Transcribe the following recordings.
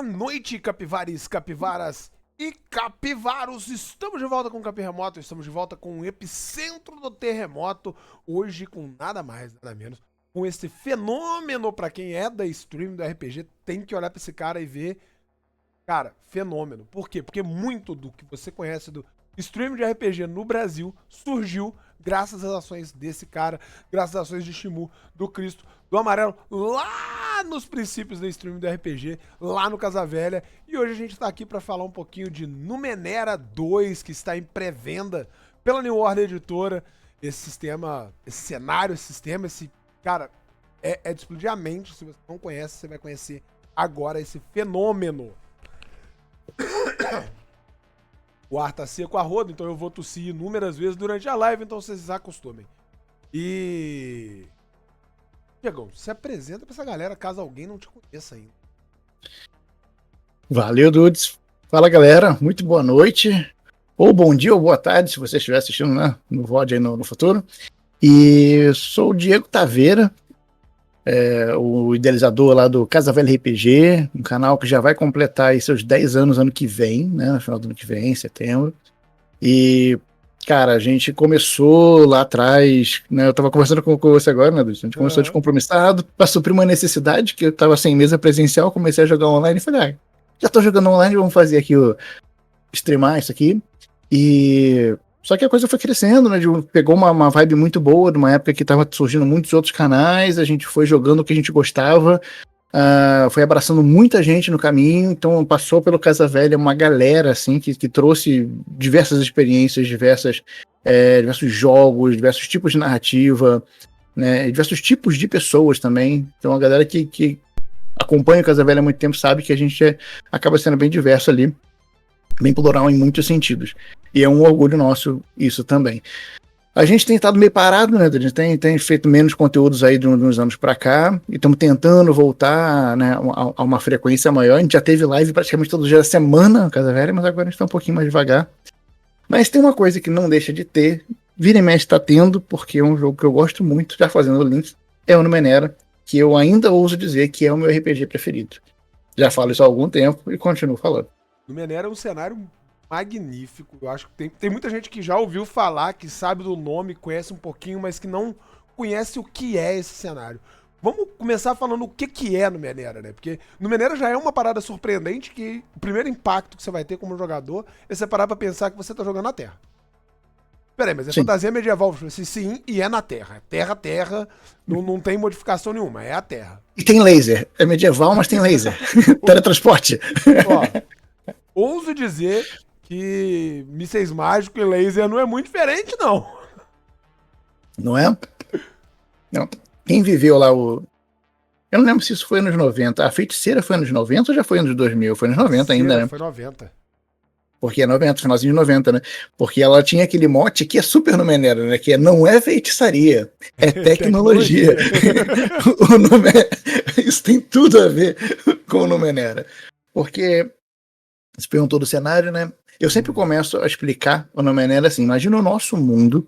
noite, capivares, capivaras e capivaros. Estamos de volta com o Capirremoto, estamos de volta com o epicentro do terremoto. Hoje com nada mais, nada menos, com esse fenômeno. Pra quem é da stream do RPG, tem que olhar pra esse cara e ver. Cara, fenômeno. Por quê? Porque muito do que você conhece do stream de RPG no Brasil surgiu graças às ações desse cara, graças às ações de Shimu, do Cristo, do Amarelo, lá nos princípios da stream do RPG, lá no Casa Velha. E hoje a gente tá aqui pra falar um pouquinho de Numenera 2, que está em pré-venda pela New Order Editora. Esse sistema, esse cenário, esse sistema, esse... Cara, é de explodir a mente. Se você não conhece, você vai conhecer agora esse fenômeno. O ar tá seco a roda, então eu vou tossir inúmeras vezes durante a live, então vocês se acostumem. E... Diegão, se apresenta pra essa galera, caso alguém não te conheça ainda. Valeu, Dudes. Fala, galera. Muito boa noite. Ou bom dia ou boa tarde, se você estiver assistindo, né, no VOD aí no futuro. E sou o Diego Taveira, o idealizador lá do Casa Velha RPG, um canal que já vai completar aí seus 10 anos ano que vem, né, no final do ano que vem, em setembro. E, cara, a gente começou lá atrás, né, eu tava conversando com você agora, né, Dudes? A gente começou descompromissado pra suprir uma necessidade, que eu tava sem mesa presencial, comecei a jogar online e falei, já tô jogando online, vamos fazer aqui streamar isso aqui. E só que a coisa foi crescendo, né? Pegou uma vibe muito boa, numa época que tava surgindo muitos outros canais, a gente foi jogando o que a gente gostava, foi abraçando muita gente no caminho, então passou pelo Casa Velha uma galera, assim, que trouxe diversas experiências, diversos jogos, diversos tipos de narrativa, né? Diversos tipos de pessoas também. Então a galera que acompanha o Casa Velha há muito tempo sabe que a gente acaba sendo bem diverso ali, bem plural em muitos sentidos. E é um orgulho nosso isso também. A gente tem estado meio parado, né? A gente tem feito menos conteúdos aí de uns anos pra cá, e estamos tentando voltar, né, a uma frequência maior. A gente já teve live praticamente todo dia da semana no Casa Velha, mas agora a gente tá um pouquinho mais devagar. Mas tem uma coisa que não deixa de ter, vira e mexe tá tendo, porque é um jogo que eu gosto muito, já fazendo o link, é o Numenera, que eu ainda ouso dizer que é o meu RPG preferido. Já falo isso há algum tempo e continuo falando. Numenera é um cenário magnífico. Eu acho que tem muita gente que já ouviu falar, que sabe do nome, conhece um pouquinho, mas que não conhece o que é esse cenário. Vamos começar falando o que é Numenera, né? Porque Numenera já é uma parada surpreendente, que o primeiro impacto que você vai ter como jogador é você parar pra pensar que você tá jogando na Terra. Peraí, mas é fantasia medieval? Sim, e é na Terra. Terra, não tem modificação nenhuma, é a Terra. E tem laser. É medieval, mas tem laser. Teletransporte. Ó, ouso dizer que mísseis mágicos e laser não é muito diferente, não. Não é? Não. Quem viveu lá Eu não lembro se isso foi anos 90. A Feiticeira foi anos 90 ou já foi anos 2000? Foi anos 90 ainda, né? Foi 90. Porque é 90, finalzinho de 90, né? Porque ela tinha aquele mote que é super Numenera, né? Que não é feitiçaria, é tecnologia. Isso tem tudo a ver com o Numenera. Porque você perguntou do cenário, né? Eu sempre começo a explicar o Numenera assim. Imagina o nosso mundo,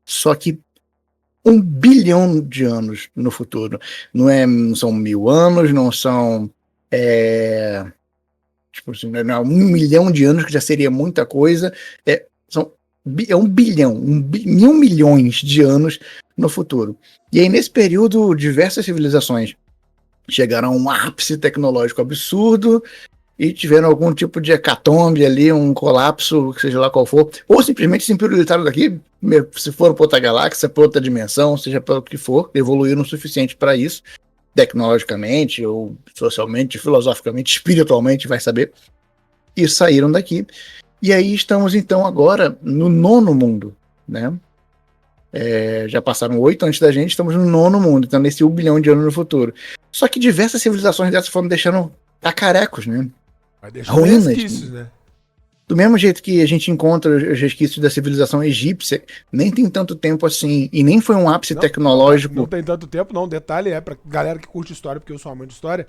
só que 1 bilhão de anos no futuro. Não são 1000 anos, não são... Tipo assim, não, 1 milhão de anos, que já seria muita coisa. É 1 bilhão, 1.000 milhões de anos no futuro. E aí, nesse período, diversas civilizações chegaram a um ápice tecnológico absurdo e tiveram algum tipo de hecatombe ali, um colapso, seja lá qual for, ou simplesmente se imperializaram daqui, se for para outra galáxia, para outra dimensão, seja para o que for, evoluíram o suficiente para isso, tecnologicamente, ou socialmente, filosoficamente, espiritualmente, vai saber, e saíram daqui. E aí estamos, então, agora no 9º mundo, né? Já passaram 8 antes da gente, estamos no 9º mundo, então nesse 1 bilhão de anos no futuro. Só que diversas civilizações dessas foram deixando cacarecos, né? Ruínas, resquícios, né? Do mesmo jeito que a gente encontra os resquícios da civilização egípcia, nem tem tanto tempo assim, e nem foi um ápice tecnológico. Não tem tanto tempo, não. Detalhe pra galera que curte história, porque eu sou amante de história,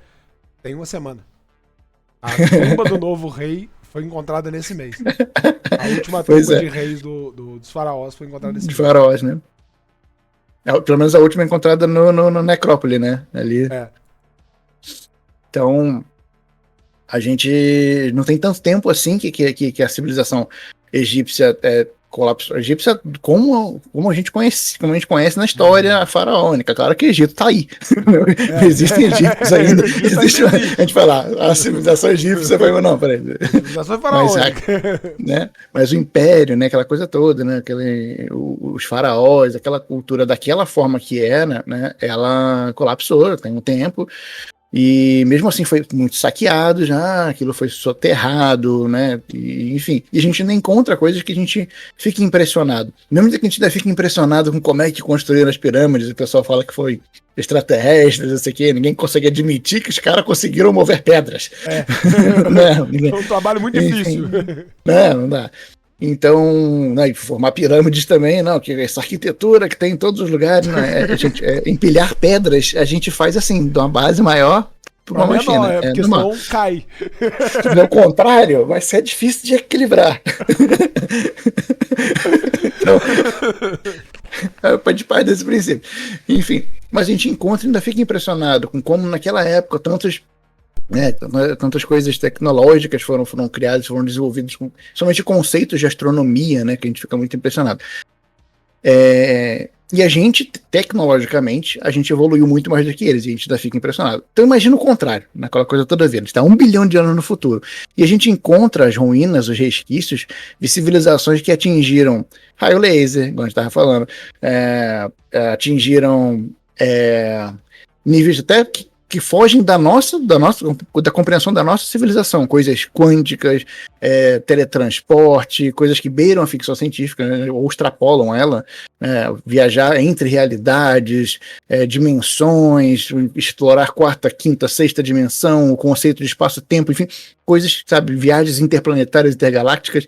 tem 1 semana. A tumba do novo rei foi encontrada nesse mês. A última tumba de reis dos faraós foi encontrada nesse mês. De faraós, né? Pelo menos a última encontrada no necrópole, né? Ali. É. Então... a gente não tem tanto tempo assim que a civilização egípcia colapsou. A egípcia, como a gente conhece na história faraônica. Claro que o Egito tá aí. Existem egípcios ainda. A gente fala, a civilização egípcia foi, não, peraí. A civilização faraônica. Mas o império, né, aquela coisa toda, né, os faraós, aquela cultura daquela forma que era, né, ela colapsou, tem um tempo. E mesmo assim foi muito saqueado já, aquilo foi soterrado, né? Enfim, e a gente ainda encontra coisas que a gente fica impressionado. Mesmo que a gente ainda fica impressionado com como é que construíram as pirâmides, o pessoal fala que foi extraterrestres, não sei o quê, ninguém consegue admitir que os caras conseguiram mover pedras. É um trabalho muito difícil. Não dá. Então, né, formar pirâmides também, não, que essa arquitetura que tem em todos os lugares, né, empilhar pedras, a gente faz assim, de uma base maior para uma machina. Porque senão cai. Se fizer o contrário, vai ser difícil de equilibrar. Então, pode partir desse princípio. Enfim, mas a gente encontra e ainda fica impressionado com como naquela época tantas coisas tecnológicas foram criadas, foram desenvolvidas, somente conceitos de astronomia, né, que a gente fica muito impressionado. E a gente, tecnologicamente, a gente evoluiu muito mais do que eles, e a gente ainda fica impressionado. Então imagina o contrário, naquela coisa toda vez. A gente está 1 bilhão de anos no futuro, e a gente encontra as ruínas, os resquícios de civilizações que atingiram raio laser, como a gente estava falando, atingiram níveis até que fogem da compreensão da nossa civilização, coisas quânticas, teletransporte, coisas que beiram a ficção científica, né, ou extrapolam ela, viajar entre realidades, dimensões, explorar quarta, quinta, sexta dimensão, o conceito de espaço-tempo, enfim, coisas, sabe, viagens interplanetárias, intergalácticas,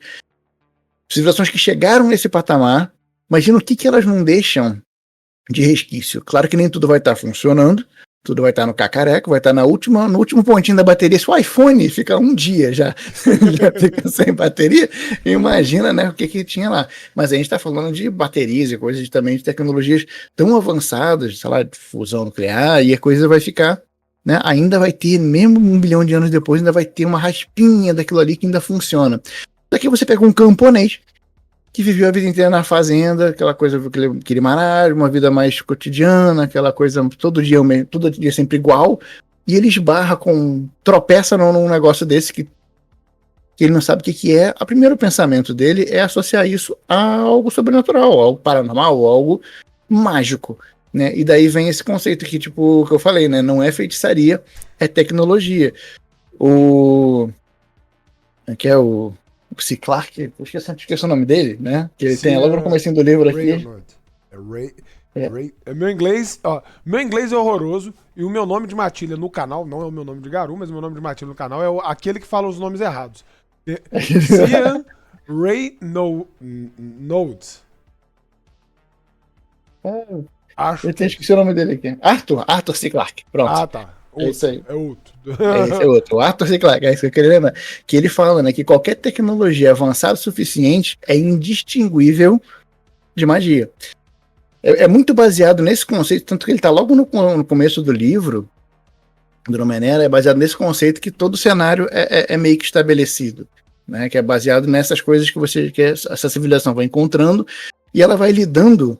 civilizações que chegaram nesse patamar. Imagina o que elas não deixam de resquício. Claro que nem tudo vai estar funcionando, tudo vai estar no cacareco, vai estar no último pontinho da bateria. Se o iPhone fica um dia já fica sem bateria, imagina, né, o que tinha lá. Mas a gente está falando de baterias e coisas também de tecnologias tão avançadas, sei lá, de fusão nuclear, e a coisa vai ficar, né, ainda vai ter, mesmo 1 bilhão de anos depois, ainda vai ter uma raspinha daquilo ali que ainda funciona. Daqui você pega um camponês que viveu a vida inteira na fazenda, aquela coisa, aquele marário, uma vida mais cotidiana, aquela coisa todo dia sempre igual, e ele tropeça num negócio desse que ele não sabe o que é. O primeiro pensamento dele é associar isso a algo sobrenatural, algo paranormal, algo mágico, né? E daí vem esse conceito que, tipo, que eu falei, né? Não é feitiçaria, é tecnologia. Que é o Clark, eu esqueci o nome dele, né? Que ele tem logo no comecinho do livro aqui. Meu inglês é horroroso, e o meu nome de matilha no canal, não é o meu nome de Garu, mas o meu nome de matilha no canal é aquele que fala os nomes errados. Cian Reynolds. Eu esqueci o nome dele aqui. Arthur C. Clarke. Pronto. Ah, tá. É isso aí. É outro. Esse é outro. O Arthur C. Clarke, é isso que eu queria lembrar. Que ele fala, né, que qualquer tecnologia avançada o suficiente é indistinguível de magia. É muito baseado nesse conceito, tanto que ele está logo no começo do livro, do Numenera, é baseado nesse conceito que todo o cenário é meio que estabelecido, né, que é baseado nessas coisas que essa civilização vai encontrando, e ela vai lidando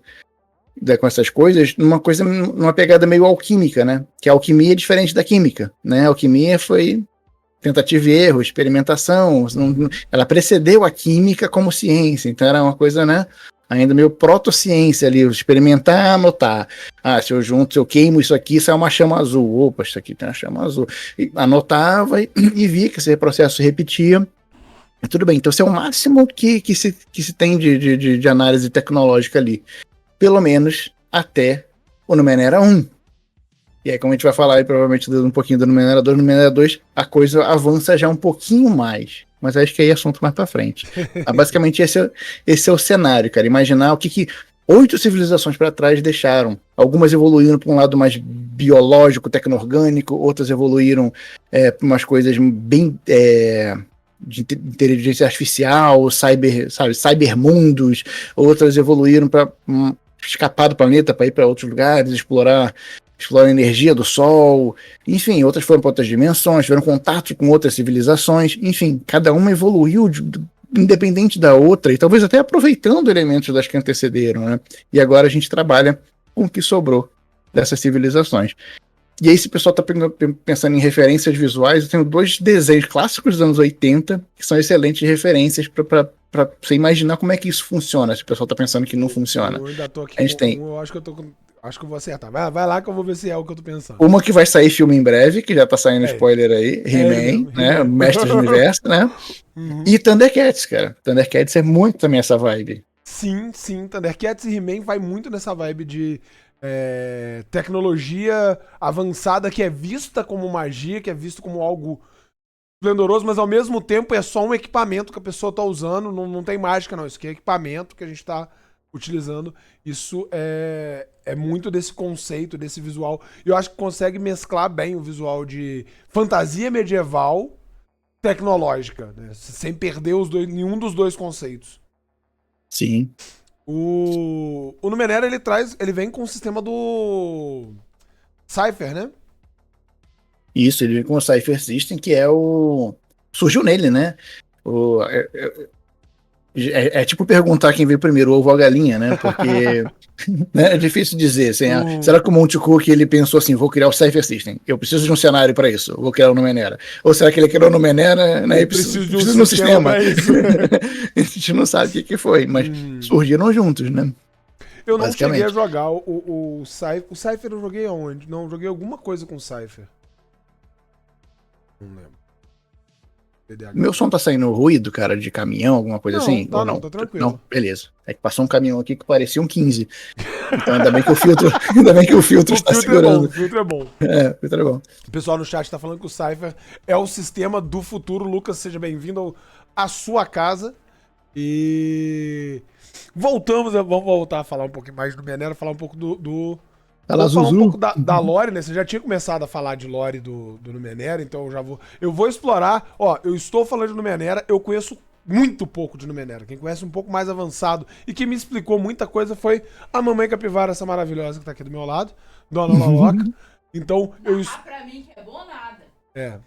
com essas coisas numa pegada meio alquímica, né? Que a alquimia é diferente da química, né? A alquimia foi tentativa e erro, experimentação, ela precedeu a química como ciência, então era uma coisa, né, ainda meio proto-ciência ali, experimentar, anotar. Se eu queimo isso aqui, sai uma chama azul. Opa, isso aqui tem uma chama azul. E anotava e via que esse processo se repetia. Tudo bem, então esse é o máximo que se tem de análise tecnológica ali. Pelo menos até o Numenera 1. E aí, como a gente vai falar aí, provavelmente um pouquinho do Numenera 2, no Numenera 2 a coisa avança já um pouquinho mais. Mas acho que aí é assunto mais pra frente. Basicamente, esse é o cenário, cara. Imaginar o que 8 civilizações para trás deixaram. Algumas evoluíram para um lado mais biológico, tecno-orgânico, outras evoluíram para umas coisas bem... de inteligência artificial, cybermundos, outras evoluíram para escapar do planeta, para ir para outros lugares, explorar exploram a energia do Sol, enfim, outras foram para outras dimensões, tiveram contato com outras civilizações, enfim, cada uma evoluiu independente da outra, e talvez até aproveitando elementos das que antecederam, né? E agora a gente trabalha com o que sobrou dessas civilizações. E aí, se o pessoal está pensando em referências visuais, eu tenho 2 desenhos clássicos dos anos 80, que são excelentes referências para você imaginar como é que isso funciona, se o pessoal está pensando que não funciona. Eu ainda tô aqui a gente tem eu acho que acho que eu vou acertar. Vai lá que eu vou ver se é o que eu tô pensando. uma que vai sair filme em breve, que já tá saindo spoiler aí, He-Man, né? Mestre do Universo, né? E Thundercats, cara. Thundercats é muito também essa vibe. Sim. Thundercats e He-Man vai muito nessa vibe de tecnologia avançada que é vista como magia, que é visto como algo esplendoroso, mas ao mesmo tempo é só um equipamento que a pessoa tá usando, não tem mágica não, isso aqui é equipamento que a gente tá utilizando. Isso é muito desse conceito, desse visual, e eu acho que consegue mesclar bem o visual de fantasia medieval tecnológica, né? Sem perder nenhum dos dois conceitos. Sim. O Numenera, ele vem com o sistema do Cypher, né? Isso, ele vem com o Cypher System, que é o... Surgiu nele, né? É tipo perguntar quem veio primeiro, o ovo ou a galinha, né? Porque né, é difícil dizer. Assim, será que o Monte Cook ele pensou assim, vou criar o Cypher System, eu preciso de um cenário para isso, vou criar o Numenera. Ou será que ele criou o Numenera, né, e precisa de um sistema? A gente não sabe o que foi, mas surgiram juntos, né? Eu não cheguei a jogar o Cypher. O Cypher eu joguei aonde? Não, eu joguei alguma coisa com o Cypher. Não lembro. Meu som tá saindo ruído, cara, de caminhão, alguma coisa assim? Tá, ou não? Tá tranquilo. Não, beleza. É que passou um caminhão aqui que parecia um 15. Então ainda bem que o filtro, está segurando. O filtro é bom. O filtro é bom. O pessoal no chat tá falando que o Cypher é o sistema do futuro. Lucas, seja bem-vindo à sua casa. E vamos voltar a falar um pouquinho mais do Numenera, falar um pouco Vamos falar um pouco da lore, né? Você já tinha começado a falar de lore do Numenera, então eu vou explorar. Ó, eu estou falando de Numenera, eu conheço muito pouco de Numenera. Quem conhece um pouco mais avançado e que me explicou muita coisa foi a mamãe capivara, essa maravilhosa que tá aqui do meu lado, Dona Laloca. Então, pra mim que é bom nada.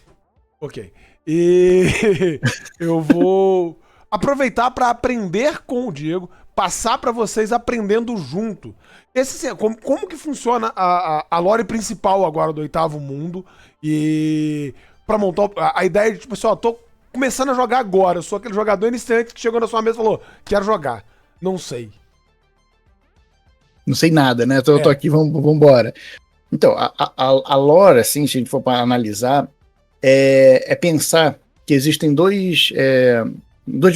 Ok. E eu vou aproveitar para aprender com o Diego, passar para vocês aprendendo junto. Como que funciona a lore principal agora do Oitavo Mundo e para montar a ideia de tipo assim, ó, tô começando a jogar agora, eu sou aquele jogador iniciante que chegou na sua mesa e falou, quero jogar, não sei nada, né? Tô aqui, vambora. Então, a lore, assim, se a gente for para analisar, é pensar que existem duas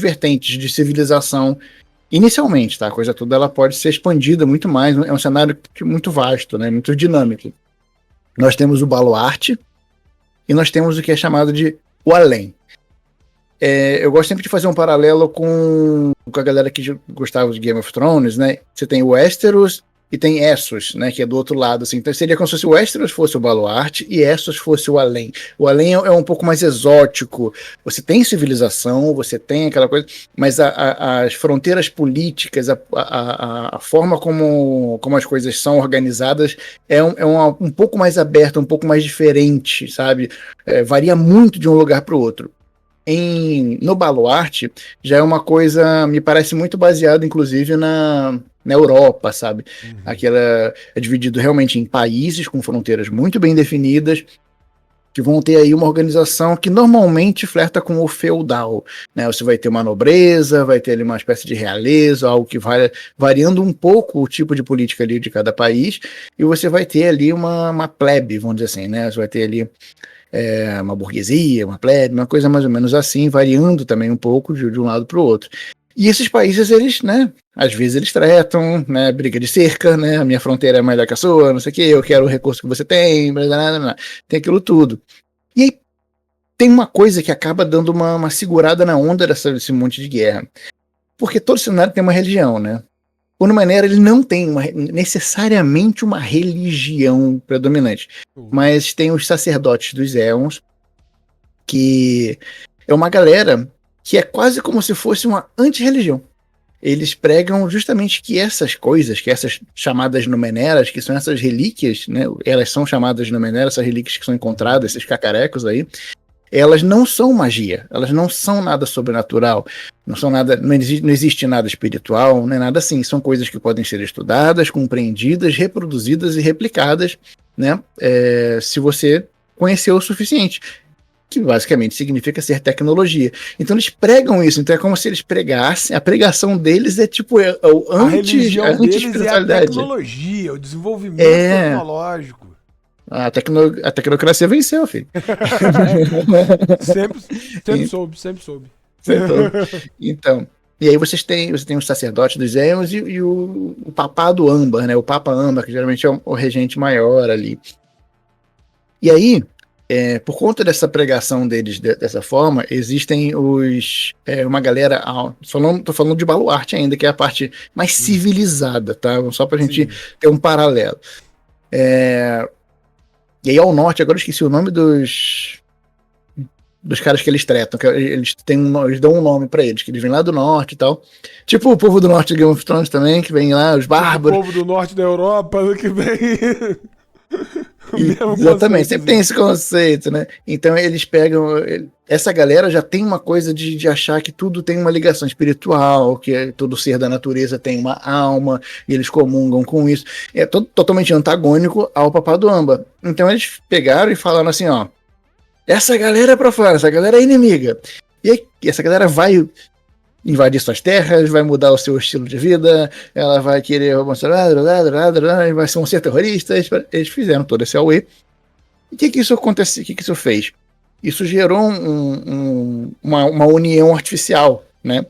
vertentes de civilização. Inicialmente, tá? A coisa toda ela pode ser expandida muito mais, é um cenário muito vasto, né? Muito dinâmico. Nós temos o baluarte e nós temos o que é chamado de o além. Eu gosto sempre de fazer um paralelo com a galera que gostava de Game of Thrones, né? Você tem o Westeros e tem Essos, né, que é do outro lado, assim. Então seria como se o Westeros fosse o baluarte e Essos fosse o além. O além é um pouco mais exótico. Você tem civilização, você tem aquela coisa, mas as fronteiras políticas, a forma como as coisas são organizadas é um pouco mais aberta, um pouco mais diferente, sabe? Varia muito de um lugar para o outro. No baluarte já é uma coisa, me parece muito baseada, inclusive, na Europa, sabe? Aquela é dividido realmente em países com fronteiras muito bem definidas, que vão ter aí uma organização que normalmente flerta com o feudal, né? Você vai ter uma nobreza, vai ter ali uma espécie de realeza, algo que vai variando um pouco o tipo de política ali de cada país, e você vai ter ali uma plebe, vamos dizer assim, né? Você vai ter ali uma burguesia, uma plebe, uma coisa mais ou menos assim, variando também um pouco de um lado para o outro. E esses países, eles, né, às vezes eles tretam, né, briga de cerca, né, a minha fronteira é melhor que a sua, não sei o que, eu quero o recurso que você tem, blá, blá, blá, tem aquilo tudo. E aí tem uma coisa que acaba dando uma segurada na onda desse monte de guerra. Porque todo cenário tem uma religião, né? O Numenera, ele não tem necessariamente uma religião predominante, mas tem os sacerdotes dos Éons, que é uma galera que é quase como se fosse uma anti-religião. eles pregam justamente que essas coisas, que essas chamadas numeneras, que são essas relíquias, né? Elas são chamadas numeneras, essas relíquias que são encontradas, esses cacarecos aí, elas não são magia, elas não são nada sobrenatural, não são nada, não existe nada espiritual, nem nada assim, são coisas que podem ser estudadas, compreendidas, reproduzidas e replicadas, né? Se você conhecer o suficiente, que basicamente significa ser tecnologia. Então eles pregam isso, então é como se eles pregassem, a pregação deles é tipo o A religião deles é a anti-espiritualidade. tecnologia, o desenvolvimento É. tecnológico. A tecnocracia venceu, filho. Sempre soube. Então, e aí você tem os sacerdotes dos Éons e o papado âmbar, né? O Papa âmbar, que geralmente é o regente maior ali. E aí, por conta dessa pregação deles dessa forma, existem uma galera, tô falando de Baluarte ainda, que é a parte mais civilizada, tá? Só pra gente ter um paralelo. E aí ao norte, agora eu esqueci o nome dos caras que eles tretam, que eles dão um nome pra eles, que eles vêm lá do norte e tal. Tipo o povo do norte de Game of Thrones também, que vem lá, os bárbaros. O povo do norte da Europa que vem... Exatamente, sempre tem esse conceito, né? Então eles pegam. Essa galera já tem uma coisa de achar que tudo tem uma ligação espiritual, que todo ser da natureza tem uma alma, e eles comungam com isso. É totalmente antagônico ao Papado Âmbar. Então eles pegaram e falaram assim: ó, essa galera é profana, essa galera é inimiga. E aí, essa galera vai invadir suas terras, vai mudar o seu estilo de vida, ela vai querer vai ser terrorista. Eles fizeram todo esse auê. E o que isso aconteceu? O que isso fez? Isso gerou uma união artificial, né?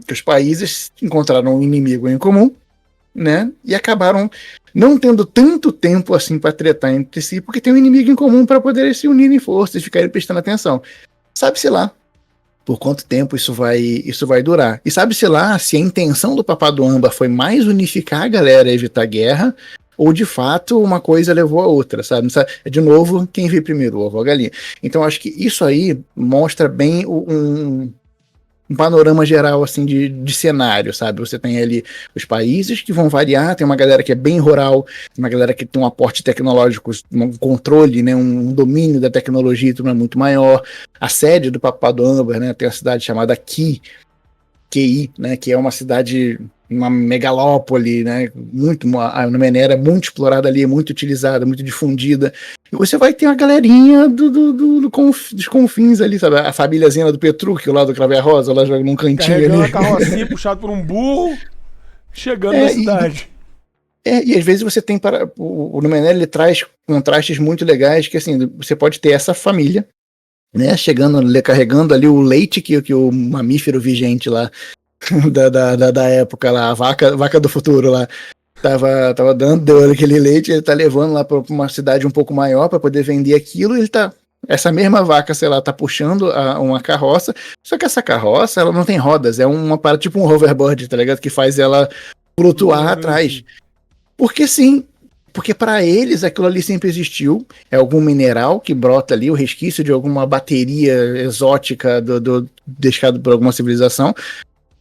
Que os países encontraram um inimigo em comum, né? E acabaram não tendo tanto tempo assim para tretar entre si, porque tem um inimigo em comum para poder se unir em forças e ficarem prestando atenção. Sabe-se lá por quanto tempo isso vai durar. E sabe-se lá se a intenção do Papado Âmbar foi mais unificar a galera e evitar guerra, ou de fato uma coisa levou a outra, sabe? É de novo, quem veio primeiro, o ovo ou a galinha. Então acho que isso aí mostra bem um panorama geral assim de cenário, sabe? Você tem ali os países que vão variar, tem uma galera que é bem rural, tem uma galera que tem um aporte tecnológico, um controle, né, um domínio da tecnologia tudo é muito maior. A sede do Papado Âmbar, né, tem uma cidade chamada QI, né, que é uma cidade, uma megalópole, né, a Numenera é muito explorada ali, muito utilizada, muito difundida. E você vai ter uma galerinha dos confins ali, sabe? A famíliazinha do Petrúquio, lá do Crave Rosa, lá num cantinho carregando ali. a carrocinha puxado por um burro, chegando na cidade. E às vezes você tem o Numenera, ele traz contrastes muito legais, que assim, você pode ter essa família, né, carregando ali o leite que o mamífero vigente lá da época lá, a vaca do futuro lá, tava dando aquele leite, ele tá levando lá pra uma cidade um pouco maior para poder vender aquilo, essa mesma vaca, sei lá, tá puxando uma carroça, só que essa carroça, ela não tem rodas, é uma parada tipo um hoverboard, tá ligado? Que faz ela flutuar atrás. Porque sim, porque para eles aquilo ali sempre existiu, é algum mineral que brota ali, o resquício de alguma bateria exótica deixado por alguma civilização.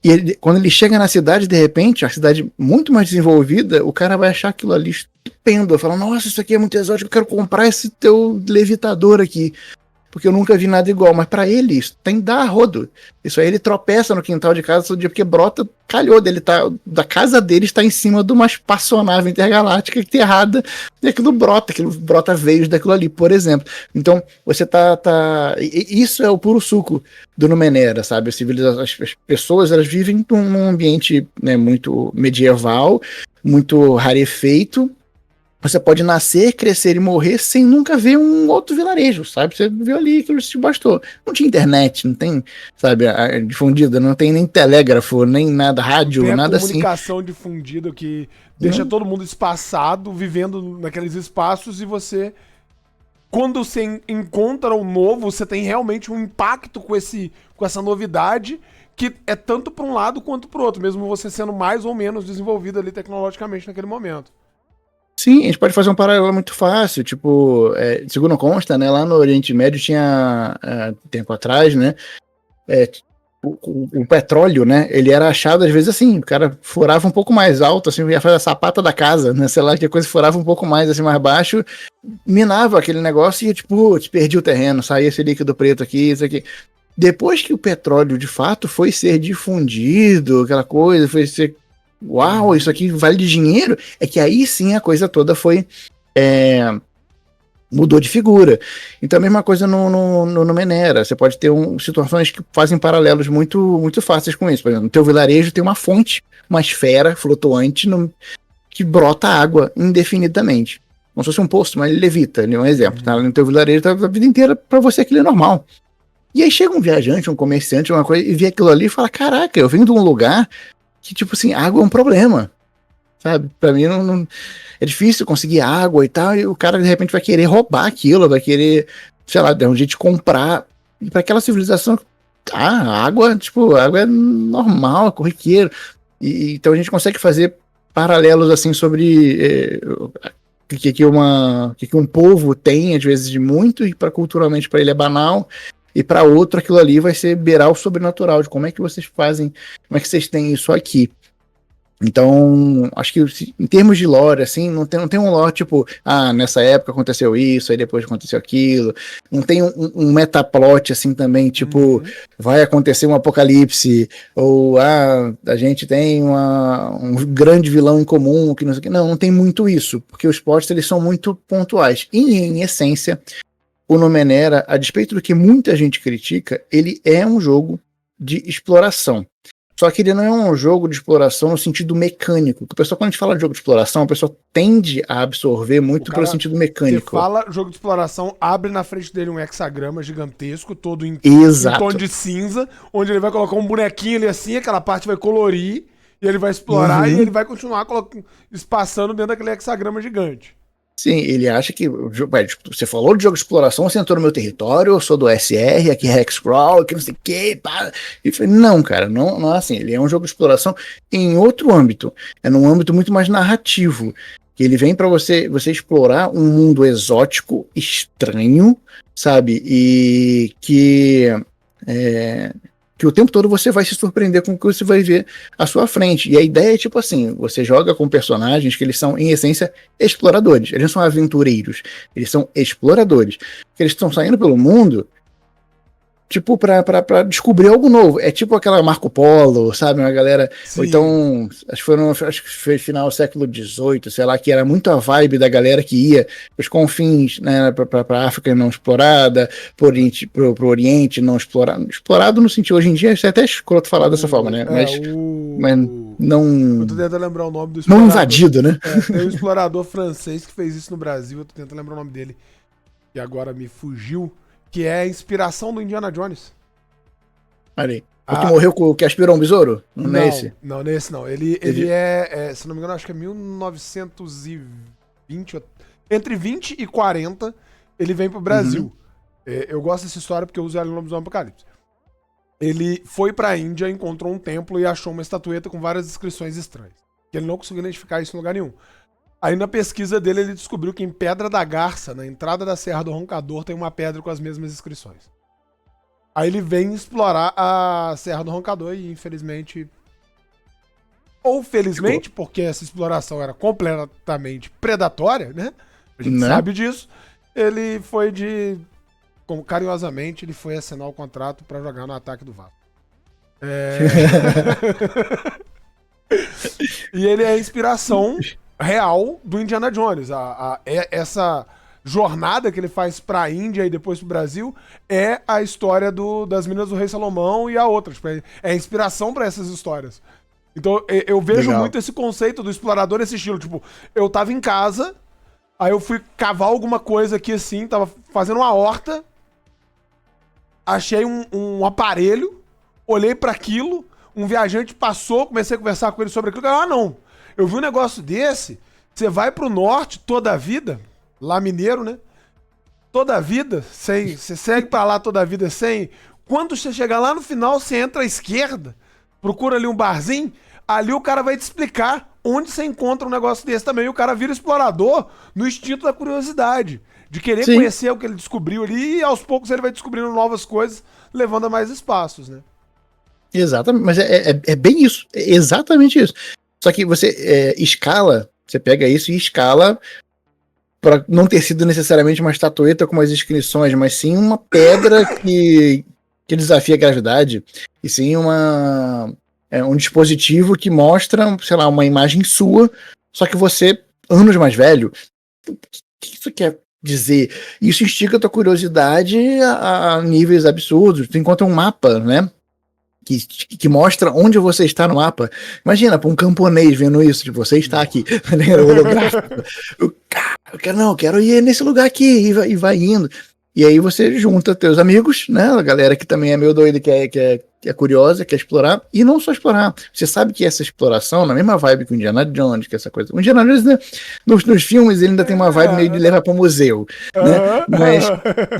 E quando ele chega na cidade, de repente, a cidade muito mais desenvolvida, o cara vai achar aquilo ali estupendo. Fala, nossa, isso aqui é muito exótico, eu quero comprar esse teu levitador aqui. Porque eu nunca vi nada igual. Mas pra ele, isso tem que dar rodo. Isso aí ele tropeça no quintal de casa todo dia, porque brota, calhou dele, da casa dele está em cima de uma espaçonave intergaláctica enterrada, e aquilo brota veios daquilo ali, por exemplo. Então, você isso é o puro suco do Numenera, sabe? As pessoas, elas vivem num ambiente, né, muito medieval, muito rarefeito. Você pode nascer, crescer e morrer sem nunca ver um outro vilarejo, sabe? Você viu ali, aquilo te bastou. Não tinha internet, não tem, sabe, difundida, não tem nem telégrafo, nem nada, rádio, tem nada assim. Tem a comunicação difundida que deixa todo mundo espaçado, vivendo naqueles espaços, e você, quando você encontra o novo, você tem realmente um impacto com essa novidade, que é tanto para um lado quanto para o outro, mesmo você sendo mais ou menos desenvolvido ali tecnologicamente naquele momento. Sim, a gente pode fazer um paralelo muito fácil, tipo, segundo consta, né, lá no Oriente Médio tinha, tempo atrás, né, o petróleo, né? Ele era achado às vezes assim, o cara furava um pouco mais alto, assim, ia fazer a sapata da casa, né? Sei lá, que a coisa furava um pouco mais, assim, mais baixo, minava aquele negócio e, tipo, te perdia o terreno, saía esse líquido preto aqui, isso aqui. Depois que o petróleo, de fato, foi ser difundido, aquela coisa, foi ser, uau, isso aqui vale de dinheiro, é que aí sim a coisa toda foi... mudou de figura. Então a mesma coisa no Menera. Você pode ter situações que fazem paralelos muito, muito fáceis com isso. Por exemplo, no teu vilarejo tem uma fonte, uma esfera flutuante que brota água indefinidamente. Como se fosse um poço, mas ele levita, um exemplo. Tá? No teu vilarejo tá a vida inteira, para você aquilo é normal. E aí chega um viajante, um comerciante, uma coisa, e vê aquilo ali e fala, caraca, eu venho de um lugar que, tipo assim, água é um problema. Sabe? Pra mim não é difícil conseguir água e tal, e o cara de repente vai querer roubar aquilo, vai querer, sei lá, dar um jeito de comprar. E para aquela civilização, a água é normal, é corriqueiro. Então a gente consegue fazer paralelos assim sobre o que um povo tem, às vezes, de muito, e culturalmente para ele é banal. E para outro, aquilo ali vai ser beirar o sobrenatural, de como é que vocês fazem, como é que vocês têm isso aqui. Então, acho que em termos de lore, assim, não tem um lore tipo, nessa época aconteceu isso, aí depois aconteceu aquilo. Não tem um metaplot, assim, também, tipo, vai acontecer um apocalipse, ou, a gente tem um grande vilão em comum, que não sei o que. Não tem muito isso, porque os plots, eles são muito pontuais. E, em essência, o Numenera, a despeito do que muita gente critica, ele é um jogo de exploração. Só que ele não é um jogo de exploração no sentido mecânico. O pessoal, quando a gente fala de jogo de exploração, a pessoa tende a absorver muito pelo sentido mecânico. Você fala jogo de exploração, abre na frente dele um hexagrama gigantesco, todo em tom de cinza, onde ele vai colocar um bonequinho ali assim, aquela parte vai colorir, e ele vai explorar, e ele vai continuar espaçando dentro daquele hexagrama gigante. Sim, ele acha que você falou de jogo de exploração, você entrou no meu território, eu sou do SR, aqui é Hexcrawl, aqui não sei o que, pá. E falei, não, cara, não é assim. Ele é um jogo de exploração em outro âmbito. É num âmbito muito mais narrativo. Que ele vem para você explorar um mundo exótico, estranho, sabe? E que o tempo todo você vai se surpreender com o que você vai ver à sua frente. E a ideia é tipo assim, você joga com personagens que eles são, em essência, exploradores. Eles não são aventureiros, eles são exploradores. Eles estão saindo pelo mundo, tipo, pra descobrir algo novo. É tipo aquela Marco Polo, sabe? Uma galera... Sim. Ou então, acho que foi final do século XVIII, sei lá, que era muito a vibe da galera que ia os confins, né, pra África não explorada, pro Oriente não explorado. Explorado no sentido, hoje em dia, é até escroto falar dessa forma, né? Mas não... Eu tô tentando lembrar o nome do explorador. Não invadido, né? Tem um explorador francês que fez isso no Brasil, eu tô tentando lembrar o nome dele, que agora me fugiu. Que é a inspiração do Indiana Jones. Ali. O que morreu com o que aspirou um besouro? Não é esse? Não, nesse não. Ele é, se não me engano, acho que é 1920, entre 20 e 40, ele vem pro Brasil. Eu gosto dessa história porque eu uso ela no Lobisomem Apocalipse. Ele foi pra Índia, encontrou um templo e achou uma estatueta com várias inscrições estranhas. Que ele não conseguiu identificar isso em lugar nenhum. Aí na pesquisa dele ele descobriu que em Pedra da Garça, na entrada da Serra do Roncador, tem uma pedra com as mesmas inscrições. Aí ele vem explorar a Serra do Roncador e infelizmente... Ou felizmente, porque essa exploração era completamente predatória, né? A gente sabe disso. Ele foi como carinhosamente, ele foi assinar o contrato pra jogar no ataque do Vasco. E ele é a inspiração real do Indiana Jones. Essa jornada que ele faz pra Índia e depois pro Brasil é a história das Minas do Rei Salomão e a outras. É a inspiração pra essas histórias. Então eu vejo muito esse conceito do explorador, esse estilo. Tipo, eu tava em casa, aí eu fui cavar alguma coisa aqui assim, tava fazendo uma horta, achei um aparelho, olhei pra aquilo, um viajante passou, comecei a conversar com ele sobre aquilo. Não. Eu vi um negócio desse, você vai pro norte toda a vida, lá mineiro, né? Toda a vida, você segue pra lá toda a vida sem... Quando você chegar lá no final, você entra à esquerda, procura ali um barzinho, ali o cara vai te explicar onde você encontra um negócio desse também. E o cara vira explorador no instinto da curiosidade, de querer conhecer o que ele descobriu ali, e aos poucos ele vai descobrindo novas coisas, levando a mais espaços, né? Exatamente, mas é bem isso, é exatamente isso. Só que você escala, você pega isso e escala para não ter sido necessariamente uma estatueta com as inscrições, mas sim uma pedra que desafia a gravidade, e sim um dispositivo que mostra, sei lá, uma imagem sua, só que você, anos mais velho. O que isso quer dizer? Isso instiga a tua curiosidade a níveis absurdos. Tu encontra um mapa, né? Que mostra onde você está no mapa. Imagina, para um camponês vendo isso, de você está aqui, holográfico. Eu quero ir nesse lugar aqui, e vai indo. E aí você junta teus amigos, né? A galera que também é meio doida, que é curiosa, quer explorar, e não só explorar. Você sabe que essa exploração, na mesma vibe que o Indiana Jones, que essa coisa. O Indiana Jones, né, nos filmes, ele ainda tem uma vibe meio de levar para o museu, né? Mas,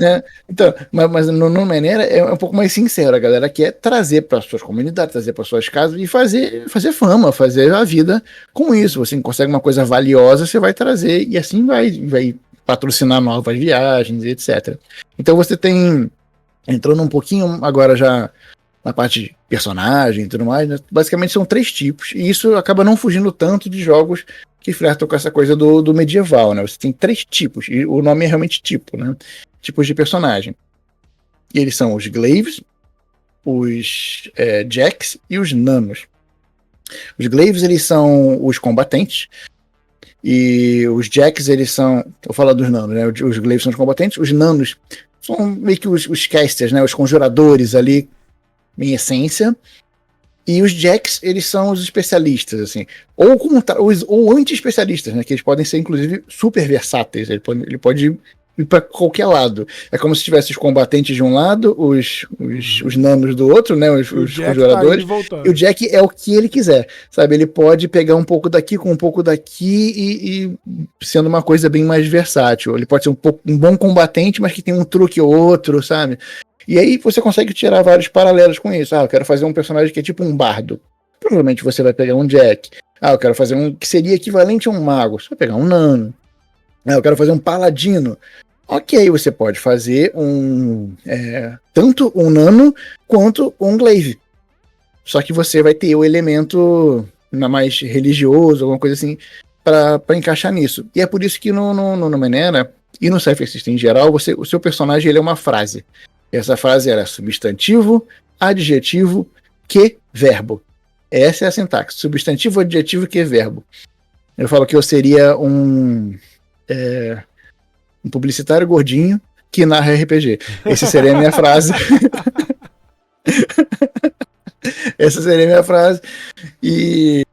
né? Então, mas no Maneira é um pouco mais sincero. A galera quer trazer para suas comunidades, trazer para suas casas e fazer fama, fazer a vida com isso. Você consegue uma coisa valiosa, você vai trazer, e assim vai patrocinar novas viagens, etc. Então você tem, entrando um pouquinho agora já na parte de personagem e tudo mais, né? Basicamente são 3 tipos, e isso acaba não fugindo tanto de jogos que flertam com essa coisa do medieval, né? Você tem 3 tipos, e o nome é realmente tipo, né? Tipos de personagem. E eles são os Glaives, os Jacks e os Nanos. Os Glaives, eles são os combatentes, e os Jacks, eles são... Vou falar dos Nanos, né? Os Glaives são os combatentes, os Nanos são meio que os casters, né? Os conjuradores ali, em essência. E os Jacks, eles são os especialistas, assim. Ou anti-especialistas, né? Que eles podem ser, inclusive, super versáteis. Ele pode ir para qualquer lado. É como se tivesse os combatentes de um lado, os nanos do outro, né? Os conjuradores. Tá, e o Jack é o que ele quiser, sabe? Ele pode pegar um pouco daqui com um pouco daqui e sendo uma coisa bem mais versátil. Ele pode ser um bom combatente, mas que tem um truque ou outro, sabe? E aí você consegue tirar vários paralelos com isso. Eu quero fazer um personagem que é tipo um bardo. Provavelmente você vai pegar um Jack. Eu quero fazer um que seria equivalente a um mago. Você vai pegar um nano. Eu quero fazer um paladino. Ok, você pode fazer tanto um nano quanto um glaive. Só que você vai ter o elemento mais religioso, alguma coisa assim, para encaixar nisso. E é por isso que no Maneira e no Cypher System em geral, o seu personagem ele é uma frase. Essa frase era substantivo, adjetivo, que verbo. Essa é a sintaxe. Substantivo, adjetivo, que verbo. Eu falo que eu seria um publicitário gordinho que narra RPG. Essa seria a minha frase. Essa seria a minha frase. E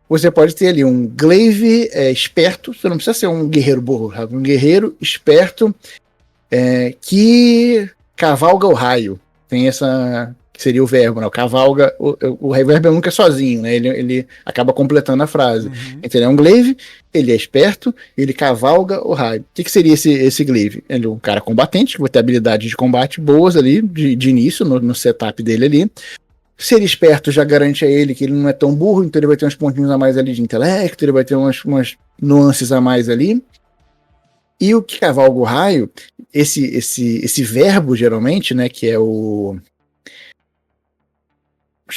você pode ter ali um glaive esperto. Você não precisa ser um guerreiro burro, sabe? Um guerreiro esperto que cavalga o raio. Tem essa... que seria o verbo, né? O cavalga... O verbo nunca é sozinho, né? Ele acaba completando a frase. Então ele é um glaive, ele é esperto, ele cavalga o raio. O que seria esse glaive? Ele é um cara combatente, que vai ter habilidades de combate boas ali, de início, no setup dele ali. Ser esperto já garante a ele que ele não é tão burro, então ele vai ter uns pontinhos a mais ali de intelecto, ele vai ter umas nuances a mais ali. E o que cavalga o raio, esse verbo, geralmente, né, que é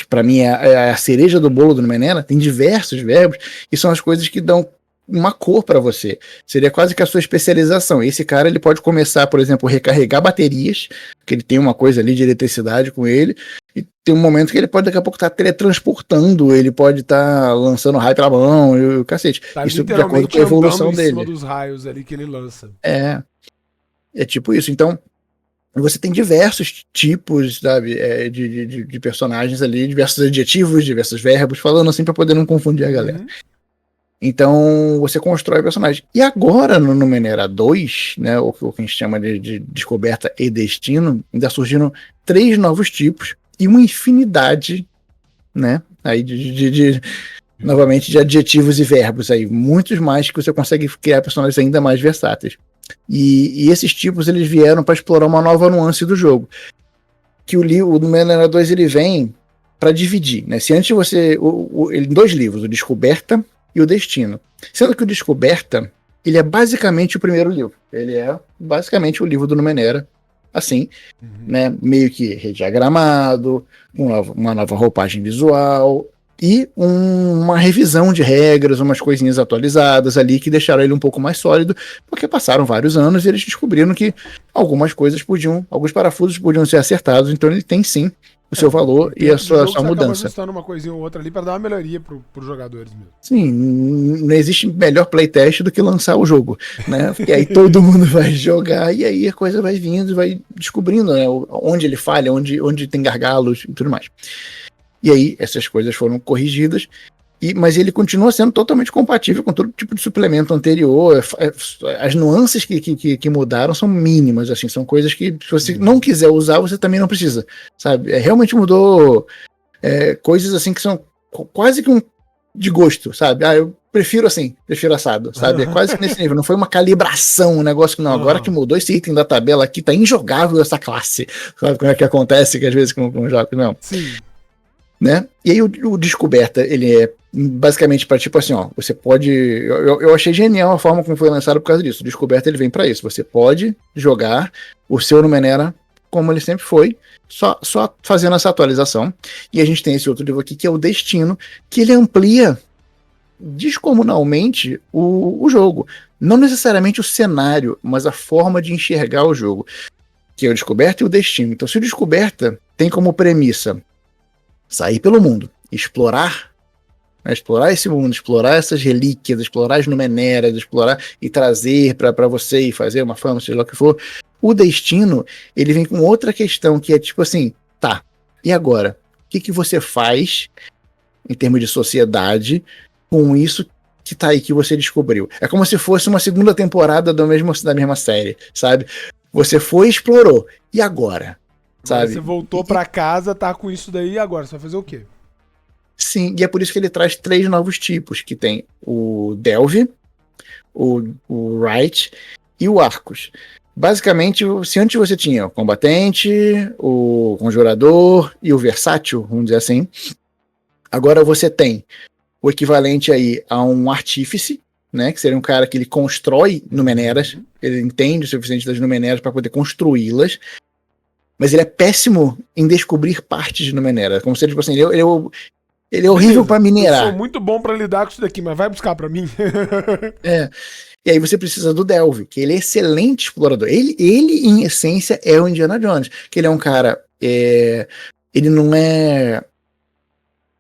para mim é a cereja do bolo do Menena, tem diversos verbos, e são as coisas que dão uma cor para você. Seria quase que a sua especialização. Esse cara, ele pode começar, por exemplo, recarregar baterias, que ele tem uma coisa ali de eletricidade com ele, e tem um momento que ele pode daqui a pouco estar teletransportando, ele pode estar lançando raio pela mão, e o cacete. Isso de acordo com a evolução dele. Em cima dos raios ali que ele lança. É tipo isso. Então, você tem diversos tipos, sabe, de personagens ali, diversos adjetivos, diversos verbos, falando assim para poder não confundir a galera. Então, você constrói o personagem. E agora, no Numenera 2, né, o que a gente chama de descoberta e destino, ainda surgiram 3 novos tipos e uma infinidade, né, aí novamente, de adjetivos e verbos aí, muitos mais que você consegue criar personagens ainda mais versáteis. E esses tipos, eles vieram para explorar uma nova nuance do jogo. Que o Numenera 2, ele vem para dividir, né? Se antes você... ele 2 livros, o Descoberta e o Destino. Sendo que o Descoberta, ele é basicamente o primeiro livro. Ele é basicamente o livro do Numenera, assim, né? Meio que rediagramado, uma nova roupagem visual e uma revisão de regras, umas coisinhas atualizadas ali que deixaram ele um pouco mais sólido, porque passaram vários anos e eles descobriram que alguns parafusos podiam ser acertados, então ele tem sim o seu valor e a sua mudança. Acaba ajustando uma coisinha ou outra ali para dar uma melhoria para os jogadores mesmo. Sim, não existe melhor playtest do que lançar o jogo, né? Porque aí todo mundo vai jogar e aí a coisa vai vindo, vai descobrindo, né, onde ele falha, onde tem gargalos e tudo mais. E aí essas coisas foram corrigidas, mas ele continua sendo totalmente compatível com todo tipo de suplemento anterior. As nuances que mudaram são mínimas, assim, são coisas que se você não quiser usar, você também não precisa, sabe? Realmente mudou coisas assim que são quase que de gosto, sabe? Eu prefiro assim, prefiro assado, sabe? É quase que nesse nível, não foi uma calibração, um negócio que não, agora que mudou esse item da tabela aqui, tá injogável essa classe, sabe como é que acontece que às vezes com jogos, não. Sim. Né? E aí o Descoberta, ele é basicamente para tipo assim, ó, você pode, eu achei genial a forma como foi lançado por causa disso. O Descoberta, ele vem para isso, você pode jogar o seu Numenera como ele sempre foi, só fazendo essa atualização. E a gente tem esse outro livro aqui que é o Destino, que ele amplia descomunalmente o jogo, não necessariamente o cenário, mas a forma de enxergar o jogo, que é o Descoberta e o Destino. Então, se o Descoberta tem como premissa sair pelo mundo, explorar esse mundo, explorar essas relíquias, explorar as Numeneras, explorar e trazer para você e fazer uma fama, seja lá o que for. O Destino, ele vem com outra questão que é tipo assim, tá, e agora? O que você faz em termos de sociedade com isso que tá aí, que você descobriu? É como se fosse uma segunda temporada da mesma série, sabe? Você foi e explorou, e agora? Sabe? Você voltou pra casa, tá com isso daí, e agora? Você vai fazer o quê? Sim, e é por isso que ele traz 3 novos tipos, que tem o Delve, o Wright e o Arcos. Basicamente, se antes você tinha o Combatente, o Conjurador e o Versátil, vamos dizer assim, agora você tem o equivalente aí a um Artífice, né, que seria um cara que ele constrói Numeneras, ele entende o suficiente das Numeneras para poder construí-las, mas ele é péssimo em descobrir partes de Numenera. Como se ele, tipo assim, ele é horrível para minerar. Eu sou muito bom para lidar com isso daqui, mas vai buscar para mim. E aí você precisa do Delve, que ele é excelente explorador. Ele em essência, é o Indiana Jones. Que ele é um cara... ele não é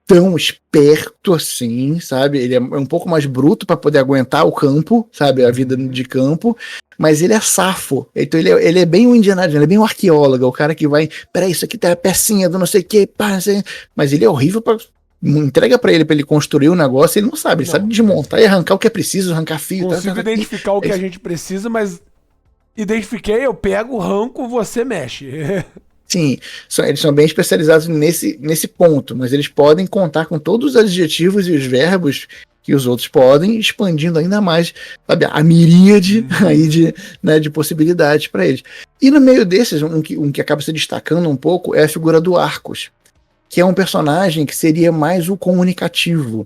tão esperto assim, sabe? Ele é um pouco mais bruto para poder aguentar o campo, sabe? A vida de campo. Mas ele é safo. Então ele é bem o Indiana Jones, ele é bem o arqueólogo, o cara que vai, peraí, isso aqui tá a pecinha do não sei o que, mas ele é horrível para entrega para ele construir o negócio, ele não sabe, ele sabe desmontar e arrancar o que é preciso, arrancar fio. Consigo identificar o que a gente precisa, mas identifiquei, eu pego, arranco, você mexe. Sim, eles são bem especializados nesse ponto, mas eles podem contar com todos os adjetivos e os verbos que os outros podem, expandindo ainda mais, sabe, a miríade aí de possibilidades para eles. E no meio desses, um que acaba se destacando um pouco é a figura do Arcos, que é um personagem que seria mais o comunicativo,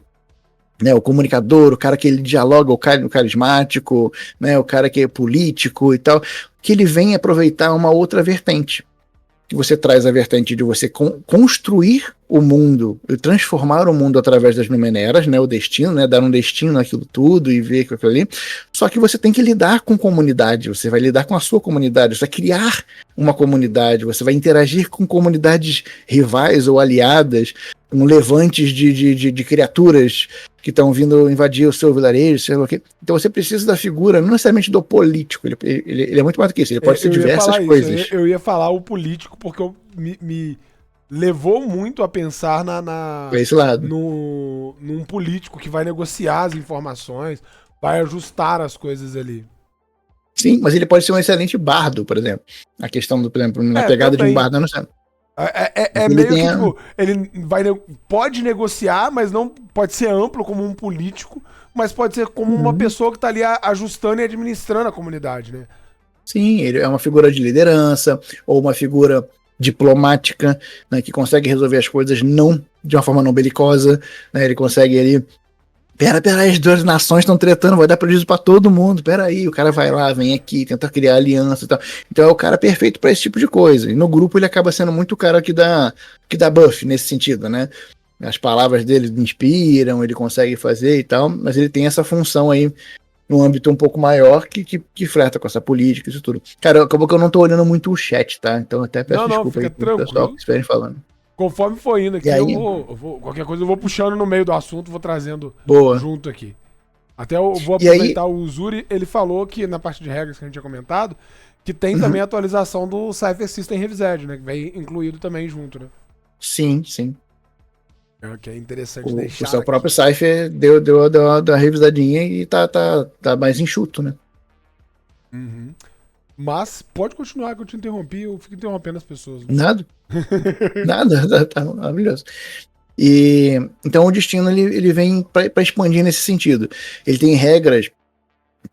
né, o comunicador, o cara que ele dialoga, o carismático, né, o cara que é político e tal, que ele vem aproveitar uma outra vertente. Que você traz a vertente de você construir o mundo, transformar o mundo através das Numeneras, né, o destino, né, dar um destino naquilo tudo e ver com aquilo ali. Só que você tem que lidar com comunidade, você vai lidar com a sua comunidade, você vai criar uma comunidade, você vai interagir com comunidades rivais ou aliadas, com levantes de criaturas que estão vindo invadir o seu vilarejo, sei lá o quê. Então você precisa da figura, não necessariamente do político, ele é muito mais do que isso, ele pode ser diversas coisas. Eu ia falar o político porque me levou muito a pensar esse lado. num político que vai negociar as informações, vai ajustar as coisas ali. Sim, mas ele pode ser um excelente bardo, por exemplo. A questão por exemplo, na pegada também. de um bardo, eu não sei. Meio que, tipo, ele pode negociar, mas não pode ser amplo como um político, mas pode ser como uma pessoa que tá ali ajustando e administrando a comunidade, né? Sim, ele é uma figura de liderança, ou uma figura diplomática, né, que consegue resolver as coisas não de uma forma não belicosa, né, ele consegue ali Pera, as duas nações estão tretando, vai dar prejuízo pra todo mundo. Pera aí, o cara vai lá, vem aqui, tenta criar aliança e tal. Então é o cara perfeito pra esse tipo de coisa. E no grupo ele acaba sendo muito o cara que dá buff nesse sentido, né? As palavras dele inspiram, ele consegue fazer e tal, mas ele tem essa função aí num âmbito um pouco maior que flerta com essa política e isso tudo. Cara, acabou que eu não tô olhando muito o chat, tá? Então eu até peço Não, desculpa fica aí pro pessoal tranquilo. que estiverem falando. Conforme for indo aqui, E aí? qualquer coisa eu vou puxando no meio do assunto, vou trazendo Boa. junto aqui. Até eu vou E aí? aproveitar o Zuri, ele falou que na parte de regras que a gente tinha comentado, que tem Uhum. também a atualização do Cypher System Revised, né? Que vem incluído também junto, né? Sim, sim. É, que é interessante O deixar seu aqui. próprio Cypher deu a revisadinha e tá mais enxuto, né? Uhum. Mas pode continuar que eu te interrompi, eu fico interrompendo as pessoas. Nada, nada, tá maravilhoso. E então o destino ele vem para expandir nesse sentido. Ele tem regras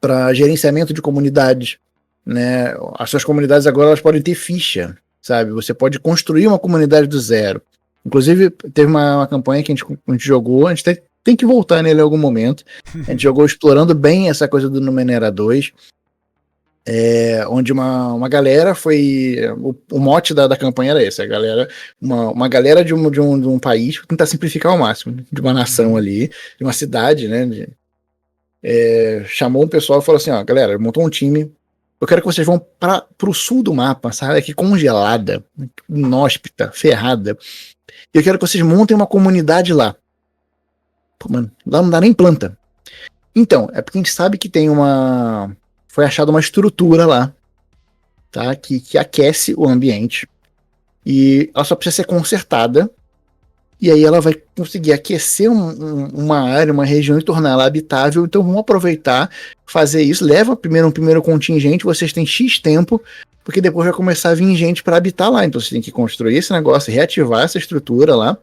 para gerenciamento de comunidades, né? As suas comunidades agora elas podem ter ficha, sabe? Você pode construir uma comunidade do zero. Inclusive teve uma campanha que a gente jogou, a gente tem que voltar nele em algum momento. A gente jogou explorando bem essa coisa do Numenera 2. Onde uma galera foi. O mote da campanha era esse: a galera, uma galera de um país, tentar simplificar ao máximo, né, de uma nação ali, de uma cidade, né? Chamou um pessoal e falou assim: ó, galera, montou um time. Eu quero que vocês vão pro sul do mapa, sabe? Aqui congelada, inóspita, ferrada. E eu quero que vocês montem uma comunidade lá. Pô, mano, lá não dá nem planta. Então, é porque a gente sabe que tem uma. Foi achada uma estrutura lá, tá? Que aquece o ambiente. E ela só precisa ser consertada. E aí ela vai conseguir aquecer uma área, uma região e torná-la habitável. Então vamos aproveitar, fazer isso. Leva primeiro um primeiro contingente, vocês têm X tempo, porque depois vai começar a vir gente para habitar lá. Então vocês têm que construir esse negócio, reativar essa estrutura lá.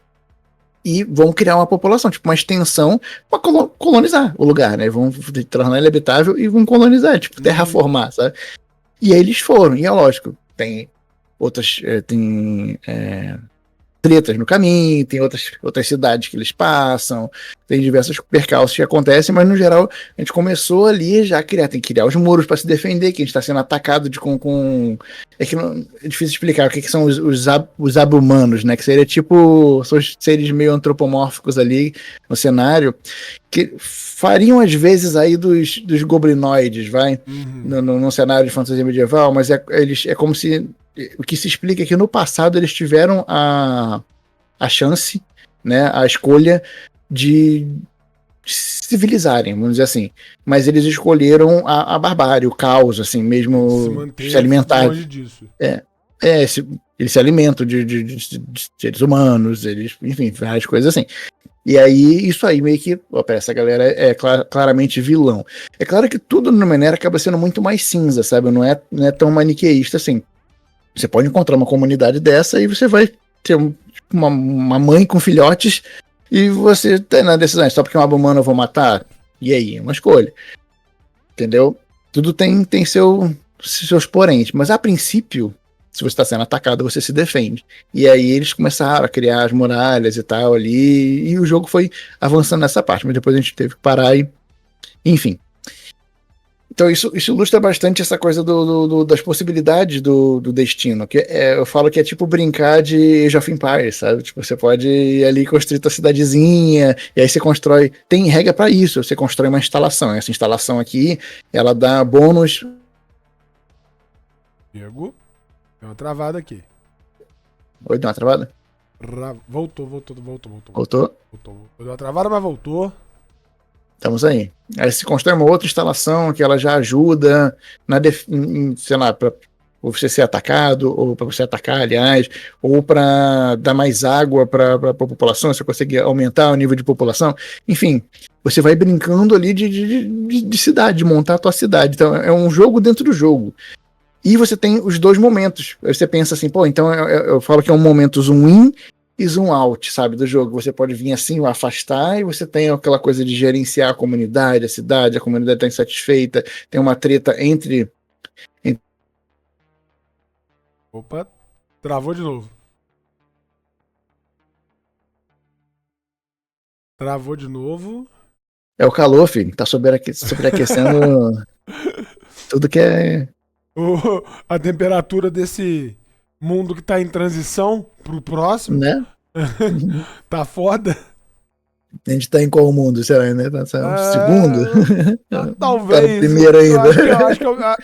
E vão criar uma população, tipo uma extensão para colonizar o lugar, né? Vão tornar ele habitável e vão colonizar, tipo terraformar, sabe? E aí eles foram, e é lógico, tem outras, tretas no caminho, tem outras cidades que eles passam, tem diversos percalços que acontecem, mas no geral a gente começou ali já a criar, tem que criar os muros para se defender, que a gente está sendo atacado é que é difícil explicar o que são os ab-humanos, né, que seria tipo, são os seres meio antropomórficos ali no cenário, que fariam às vezes aí dos goblinoides, vai, no cenário de fantasia medieval, mas é como se o que se explica é que no passado eles tiveram a chance, né, a escolha de civilizarem, vamos dizer assim. Mas eles escolheram a barbárie, o caos, assim, mesmo se alimentar. Longe disso. Eles se alimentam de seres humanos, eles, enfim, várias coisas assim. E aí, isso aí meio que, essa galera é claramente vilão. É claro que tudo no Numenera acaba sendo muito mais cinza, sabe? Não é tão maniqueísta assim. Você pode encontrar uma comunidade dessa e você vai ter uma mãe com filhotes e você tá na decisão, só porque é uma humana eu vou matar? E aí? É uma escolha. Entendeu? Tudo tem seus poréns, mas a princípio, se você está sendo atacado, você se defende. E aí eles começaram a criar as muralhas e tal ali, e o jogo foi avançando nessa parte, mas depois a gente teve que parar e... Enfim. Então isso ilustra bastante essa coisa das possibilidades do destino, que eu falo que é tipo brincar de Age of Empires, sabe? Tipo, você pode ir ali construir tua cidadezinha, e aí você constrói, tem regra para isso, você constrói uma instalação, essa instalação aqui, ela dá bônus. Diego, deu uma travada aqui. Oi, deu uma travada? Voltou. Voltou? Deu uma travada, mas voltou. Estamos aí. Aí se constrói uma outra instalação que ela já ajuda sei lá, para você ser atacado, ou para você atacar, aliás, ou para dar mais água para a população, você conseguir aumentar o nível de população. Enfim, você vai brincando ali de cidade, de montar a tua cidade. Então é um jogo dentro do jogo. E você tem os dois momentos. Aí você pensa assim, pô, então eu falo que é um momento zoom in e zoom out, sabe, do jogo. Você pode vir assim, afastar, e você tem aquela coisa de gerenciar a comunidade, a comunidade está insatisfeita, tem uma treta entre... Opa, travou de novo. Travou de novo. É o calor, filho. Tá sobreaquecendo tudo que é. A temperatura desse mundo que tá em transição pro próximo Né? tá foda. A gente tá em qual mundo, será, né? Tá no segundo? Tá no Talvez. primeiro ainda.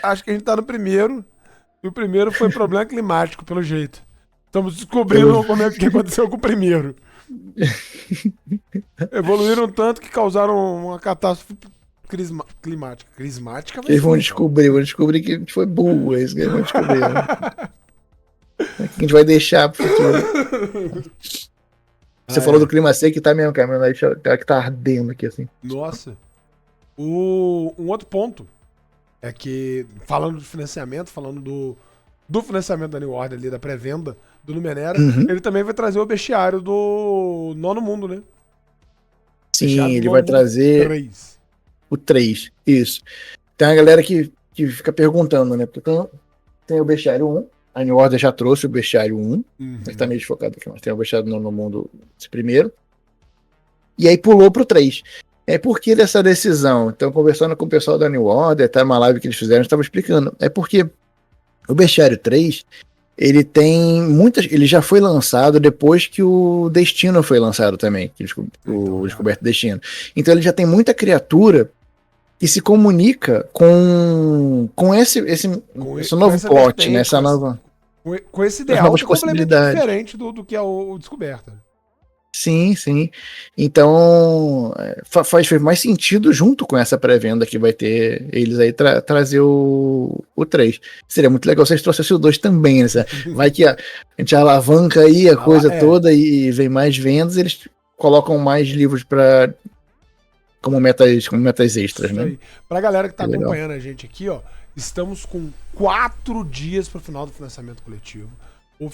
Acho que a gente tá no primeiro. E o primeiro foi problema climático, pelo jeito. Estamos descobrindo como é que aconteceu com o primeiro. Evoluíram tanto que causaram uma catástrofe climática. Climática vai Eles vão ser, vão descobrir que a gente foi burro, é isso que eles vão descobrir. Né? Que a gente vai deixar pro futuro. Você falou do clima seco que tá mesmo, cara. Meu nariz tá que tá ardendo aqui, assim. Nossa. Um outro ponto é que, falando de financiamento, falando do financiamento da New Order ali, da pré-venda do Numenera, ele também vai trazer o bestiário do Nono Mundo, né? Sim, Bestiário do ele Nono vai Mundo trazer 3. o 3. Isso. Tem uma galera que fica perguntando, né? Porque tem o bestiário 1. A New Order já trouxe o bestiário 1. Ele tá meio desfocado aqui, mas tem o bestiário do Nono Mundo, esse primeiro. E aí pulou pro 3. Por que dessa decisão? Então, conversando com o pessoal da New Order, tá uma live que eles fizeram, estava explicando. É porque o Bestiário 3, ele tem muitas. Ele já foi lançado depois que o Destino foi lançado também. O Descoberto Destino. Então ele já tem muita criatura que se comunica com esse novo plot, né? Essa nova. Com esse ideal que é completamente diferente do que é o Descoberta. Sim, sim. Então faz mais sentido junto com essa pré-venda que vai ter eles aí trazer o 3. Seria muito legal se eles trouxessem o 2 também, né? Vai que a gente alavanca aí a coisa toda e vem mais vendas, eles colocam mais livros como metas extras, né? Pra galera que tá acompanhando a gente aqui, ó, estamos com 4 dias pro final do financiamento coletivo. O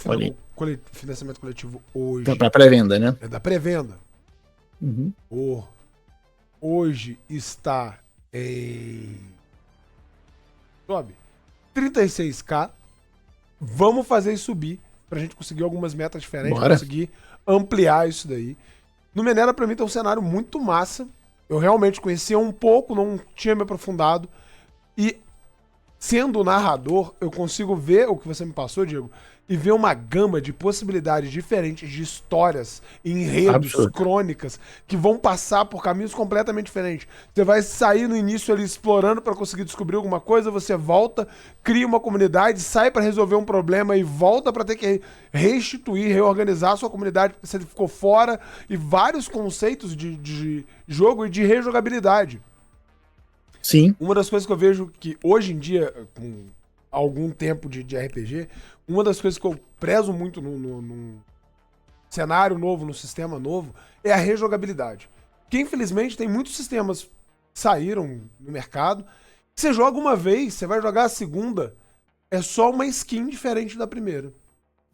financiamento coletivo hoje. Tá pra pré-venda, né? É da pré-venda. Uhum. Hoje está em. Sobe. 36k. Vamos fazer isso subir pra gente conseguir algumas metas diferentes. Bora. Conseguir ampliar isso daí. Numenera pra mim tem um cenário muito massa. Eu realmente conhecia um pouco, não tinha me aprofundado. E sendo o narrador, eu consigo ver o que você me passou, Diego, e ver uma gama de possibilidades diferentes de histórias, enredos, crônicas, que vão passar por caminhos completamente diferentes. Você vai sair no início ali explorando para conseguir descobrir alguma coisa, você volta, cria uma comunidade, sai para resolver um problema e volta para ter que restituir, reorganizar a sua comunidade porque você ficou fora, e vários conceitos de jogo e de rejogabilidade. Sim. Uma das coisas que eu vejo que hoje em dia, com algum tempo de RPG, uma das coisas que eu prezo muito num cenário novo, no sistema novo, é a rejogabilidade. Porque infelizmente tem muitos sistemas que saíram no mercado, que você joga uma vez, você vai jogar a segunda, é só uma skin diferente da primeira.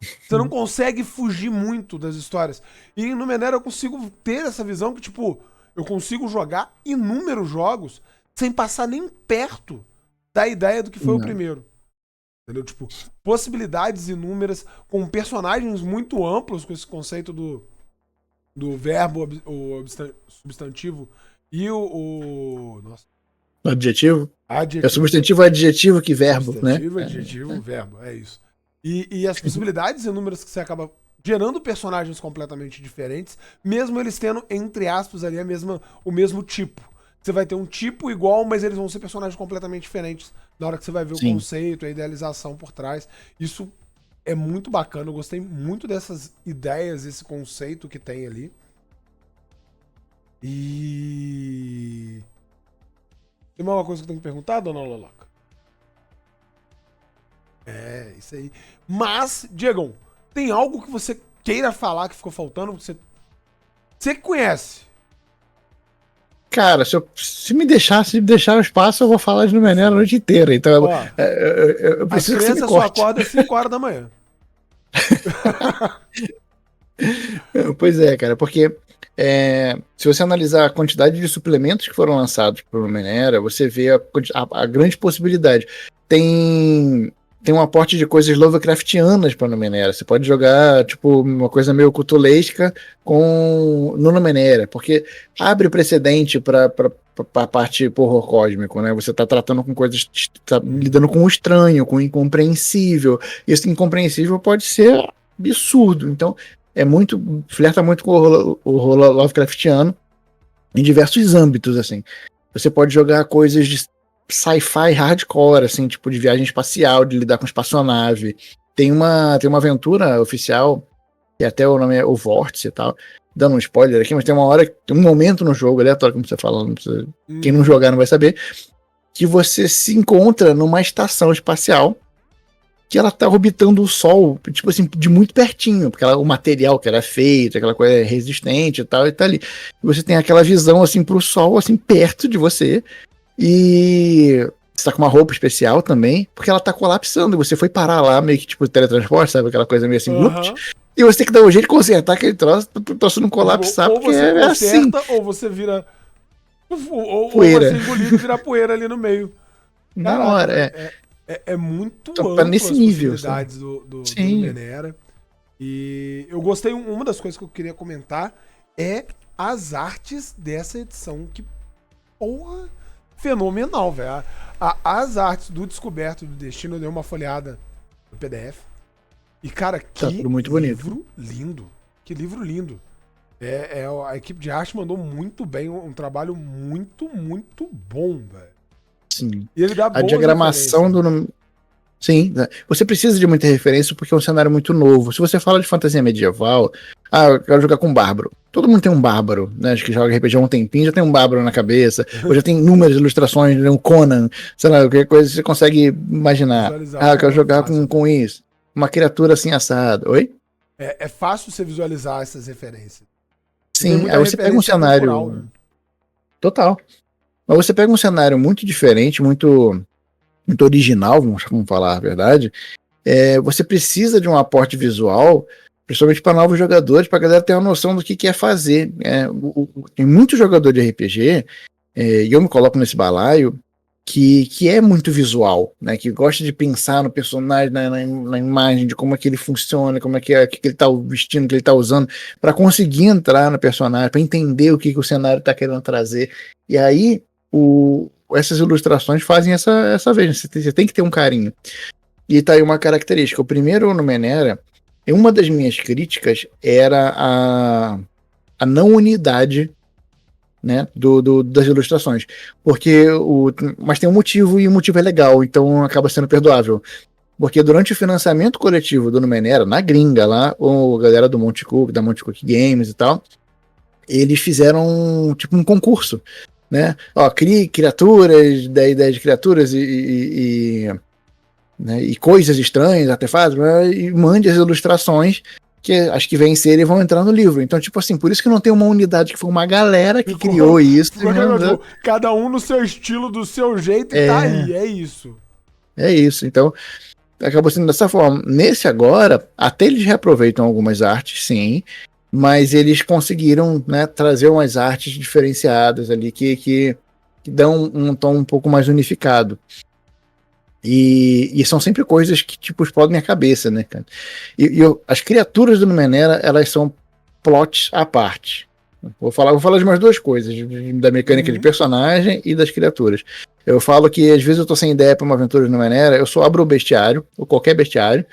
Você não consegue fugir muito das histórias. E no Numenera eu consigo ter essa visão que, tipo, eu consigo jogar inúmeros jogos sem passar nem perto da ideia do que foi o primeiro. Entendeu? Tipo, possibilidades inúmeras, com personagens muito amplos, com esse conceito do verbo, o substantivo e nossa. Adjetivo? Adjetivo. É substantivo, adjetivo que verbo, substantivo, né? Adjetivo, verbo, é isso. E as possibilidades inúmeras que você acaba gerando personagens completamente diferentes, mesmo eles tendo, entre aspas, ali o mesmo tipo. Você vai ter um tipo igual, mas eles vão ser personagens completamente diferentes na hora que você vai ver o conceito, a idealização por trás. Isso é muito bacana. Eu gostei muito dessas ideias, esse conceito que tem ali. E... Tem mais uma coisa que eu tenho que perguntar, dona Loloca? É, isso aí. Mas, Diegão, tem algo que você queira falar que ficou faltando? Você que conhece. Cara, se me deixar o espaço, eu vou falar de Numenera a noite inteira. Então, eu preciso que você me corte. Só acorda às 5 horas da manhã. Pois é, cara, porque se você analisar a quantidade de suplementos que foram lançados por Numenera, você vê a grande possibilidade. Tem tem um aporte de coisas Lovecraftianas pra Numenera. Você pode jogar, tipo, uma coisa meio cutulesca com no Numenera, porque abre precedente pra parte pro horror cósmico, né? Você tá tratando com coisas, tá lidando com o estranho, com o incompreensível. E esse incompreensível pode ser absurdo. Então, flerta muito com o horror Lovecraftiano em diversos âmbitos, assim. Você pode jogar coisas de sci-fi hardcore, assim, tipo de viagem espacial, de lidar com espaçonave. Tem uma aventura oficial, que até o nome é O Vórtice e tal, dando um spoiler aqui, mas tem um momento no jogo, aleatório, como você fala, quem não jogar não vai saber, que você se encontra numa estação espacial que ela tá orbitando o Sol, tipo assim, de muito pertinho, porque o material que era feito, aquela coisa é resistente e tal, e tá ali. E você tem aquela visão, assim, pro Sol, assim, perto de você, e você tá com uma roupa especial também, porque ela tá colapsando, e você foi parar lá, meio que tipo teletransporte, sabe, aquela coisa meio assim, e você tem que dar um jeito de consertar aquele troço, pro troço não colapsar, ou porque você é assim. ou você vira... Ou Poeira. você engolido e vira poeira ali no meio. Na Caraca, hora, é muito Então, amplo nesse as nível, possibilidades do Sim. Numenera. E eu gostei, uma das coisas que eu queria comentar é as artes dessa edição, que porra, fenomenal, velho. As artes do Descoberto do Destino, eu dei uma folheada no PDF. E, cara, que tudo muito bonito. livro lindo. Que livro lindo. A equipe de arte mandou muito bem, um trabalho muito, muito bom, velho. Sim. E ele dá A diagramação do... Sim, né? Você precisa de muita referência porque é um cenário muito novo. Se você fala de fantasia medieval, eu quero jogar com um bárbaro. Todo mundo tem um bárbaro, né? Acho que joga RPG há um tempinho, já tem um bárbaro na cabeça, ou já tem inúmeras ilustrações, um Conan, sei lá, qualquer coisa que você consegue imaginar. Eu quero jogar com isso. Uma criatura assim assada. Oi? É fácil você visualizar essas referências. Sim, aí você pega um cenário... cultural, né? Total. Mas você pega um cenário muito diferente, muito original, vamos falar a verdade, você precisa de um aporte visual, principalmente para novos jogadores, para a galera ter uma noção do que é fazer. Tem muito jogador de RPG, e eu me coloco nesse balaio, que é muito visual, né, que gosta de pensar no personagem, na imagem, de como é que ele funciona, como é que ele tá vestindo, que ele tá usando, para conseguir entrar no personagem, para entender o que o cenário tá querendo trazer. E aí, essas ilustrações fazem essa vez, você tem que ter um carinho. E tá aí uma característica. O primeiro Numenera, uma das minhas críticas era a não unidade, né, das ilustrações. Mas tem um motivo, e o motivo é legal, então acaba sendo perdoável. Porque durante o financiamento coletivo do Numenera, na gringa lá, a galera do Monte Cook, da Monte Cook Games e tal, eles fizeram tipo um concurso, né? Crie criaturas, dê ideias de criaturas né, e coisas estranhas, artefatos, e mande as ilustrações que as que vencerem vão entrar no livro. Então, tipo assim, por isso que não tem uma unidade, que foi uma galera que criou isso. Cada um no seu estilo, do seu jeito, e tá aí, é isso. É isso, então acabou sendo dessa forma. Nesse agora, até eles reaproveitam algumas artes, sim, mas eles conseguiram, né, trazer umas artes diferenciadas ali que dão um tom um pouco mais unificado. E são sempre coisas que, tipo, explodem a cabeça, né, cara? As criaturas do Numenera, elas são plots à parte. Vou falar de mais duas coisas, da mecânica de personagem e das criaturas. Eu falo que, às vezes, eu tô sem ideia pra uma aventura de Numenera, eu só abro o bestiário, ou qualquer bestiário,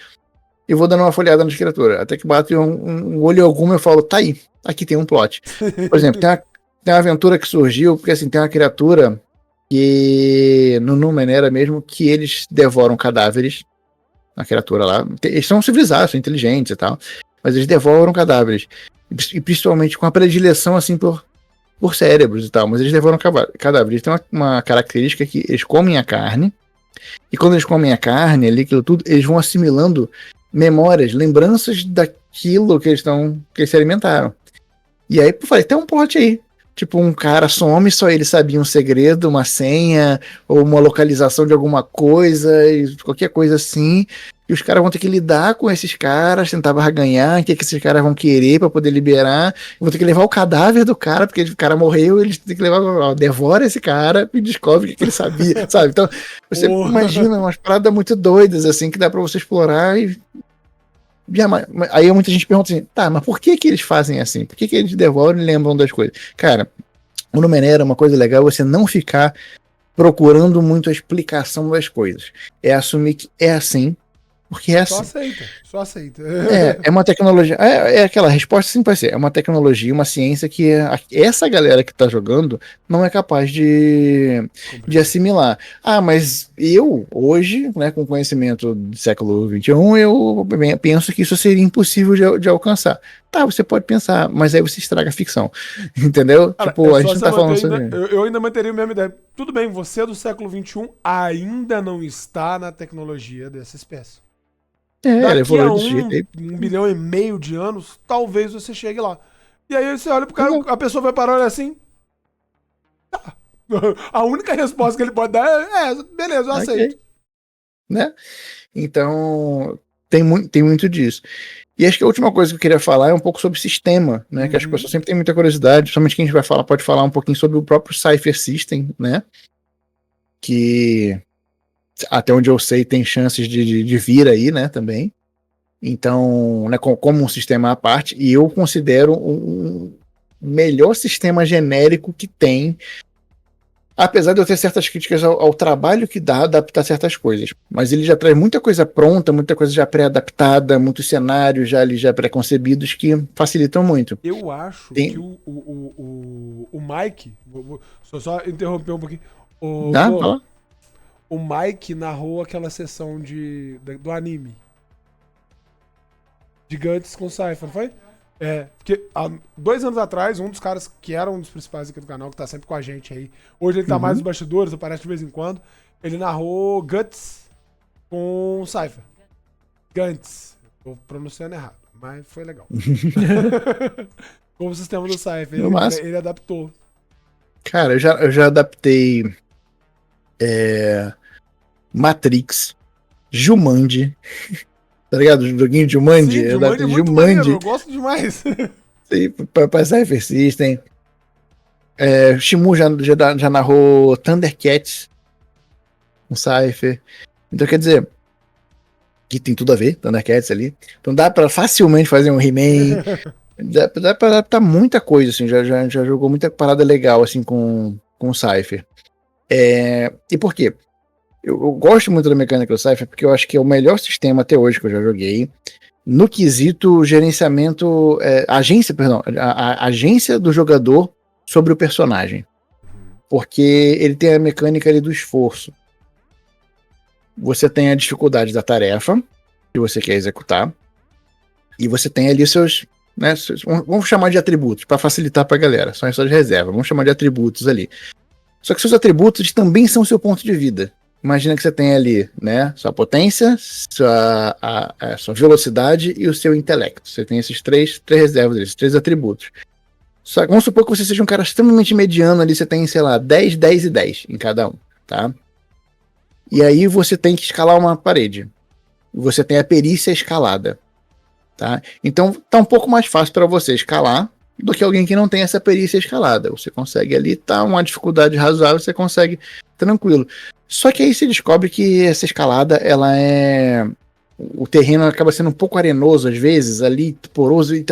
e vou dando uma folhada nas criaturas. Até que bate um olho algum, eu falo, tá aí, aqui tem um plot. Por exemplo, tem uma aventura que surgiu, porque assim, tem uma criatura que no Numenera mesmo, que eles devoram cadáveres, a criatura lá, eles são civilizados, são inteligentes e tal, mas eles devoram cadáveres, e principalmente com a predileção assim por cérebros e tal, mas eles devoram cadáveres. Eles têm uma característica que eles comem a carne, e quando eles comem a carne, ali, aquilo tudo, eles vão assimilando memórias, lembranças daquilo que eles se alimentaram. E aí, eu falei, tem um plot aí. Tipo, um cara some, só ele sabia um segredo, uma senha, ou uma localização de alguma coisa, qualquer coisa assim, e os caras vão ter que lidar com esses caras, tentar barganhar, o que esses caras vão querer pra poder liberar, vão ter que levar o cadáver do cara, porque o cara morreu, eles têm que levar, ó, devora esse cara e descobre o que ele sabia, sabe? Então, você imagina umas paradas muito doidas, assim, que dá pra você explorar e... Aí muita gente pergunta assim, tá, mas por que eles fazem assim? Por que eles devoram e lembram das coisas? Cara, o Numenera, uma coisa legal é você não ficar procurando muito a explicação das coisas. É assumir que é assim, porque é assim. Só aceita. É uma tecnologia. É aquela resposta simples assim. É uma tecnologia, uma ciência que essa galera que tá jogando não é capaz de assimilar. Ah, mas eu, hoje, né, com conhecimento do século XXI, eu penso que isso seria impossível de alcançar. Tá, você pode pensar, mas aí você estraga a ficção. Entendeu? Cara, tipo, a gente não tá falando sobre. Eu ainda manteria a mesma ideia. Tudo bem, você do século XXI ainda não está na tecnologia dessa espécie. Daqui a 1,5 bilhão de anos, talvez você chegue lá. E aí você olha pro cara, a pessoa vai parar e olha assim. Tá. A única resposta que ele pode dar é beleza, eu aceito. Né? Então, tem muito disso. E acho que a última coisa que eu queria falar é um pouco sobre sistema, né? Que as pessoas sempre têm muita curiosidade, principalmente quem a gente vai falar, pode falar um pouquinho sobre o próprio Cypher System, né? Que até onde eu sei tem chances de vir aí, né, também. Então, né, como um sistema à parte, e eu considero um melhor sistema genérico que tem, apesar de eu ter certas críticas ao trabalho que dá adaptar certas coisas, mas ele já traz muita coisa pronta, muita coisa já pré-adaptada, muitos cenários já pré-concebidos que facilitam muito. Eu acho que o Mike, só interromper um pouquinho, o Mike narrou aquela sessão do anime. De Guts com Cypher, não foi? É, porque há 2 anos atrás, um dos caras que era um dos principais aqui do canal, que tá sempre com a gente aí, hoje ele tá mais nos bastidores, aparece de vez em quando, ele narrou Guts com Cypher. Guts. Tô pronunciando errado, mas foi legal. Com o sistema do Cypher, ele adaptou. Cara, eu já adaptei Matrix, Jumanji, tá ligado? O joguinho de Jumanji. Sim, Jumanji é muito maneiro, eu gosto demais. Pra Cypher System. Shimu já narrou Thundercats com Cypher. Então quer dizer, que tem tudo a ver, Thundercats ali. Então dá pra facilmente fazer um He-Man. dá pra adaptar muita coisa, assim. Já jogou muita parada legal, assim, com o Cypher. E por quê? Eu gosto muito da mecânica do Cypher porque eu acho que é o melhor sistema até hoje que eu já joguei no quesito gerenciamento, a agência do jogador sobre o personagem, porque ele tem a mecânica ali do esforço. Você tem a dificuldade da tarefa que você quer executar e você tem ali seus, né, vamos chamar de atributos para facilitar pra galera, são as suas reservas, vamos chamar de atributos ali. Só que seus atributos também são seu ponto de vida. Imagina que você tem ali, né, sua potência, sua velocidade e o seu intelecto. Você tem esses três reservas, esses 3 atributos. Só que vamos supor que você seja um cara extremamente mediano ali, você tem, sei lá, 10, 10 e 10 em cada um, tá? E aí você tem que escalar uma parede. Você tem a perícia escalada, tá? Então tá um pouco mais fácil para você escalar do que alguém que não tem essa perícia escalada. Você consegue ali, tá uma dificuldade razoável, você consegue tranquilo. Só que aí se descobre que essa escalada, ela o terreno acaba sendo um pouco arenoso às vezes, ali, poroso, e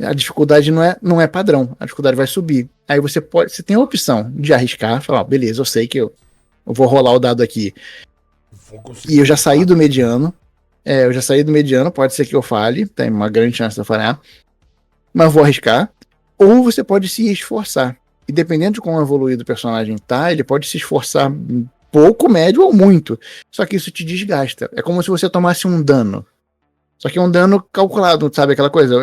a dificuldade não é padrão, a dificuldade vai subir. Aí você tem a opção de arriscar, falar, beleza, eu sei que eu vou rolar o dado aqui. E eu já saí do mediano. Pode ser que eu falhe, tem uma grande chance de eu falhar, mas vou arriscar. Ou você pode se esforçar. E dependendo de como evoluído o personagem tá, ele pode se esforçar pouco, médio ou muito. Só que isso te desgasta. É como se você tomasse um dano. Só que é um dano calculado, sabe aquela coisa?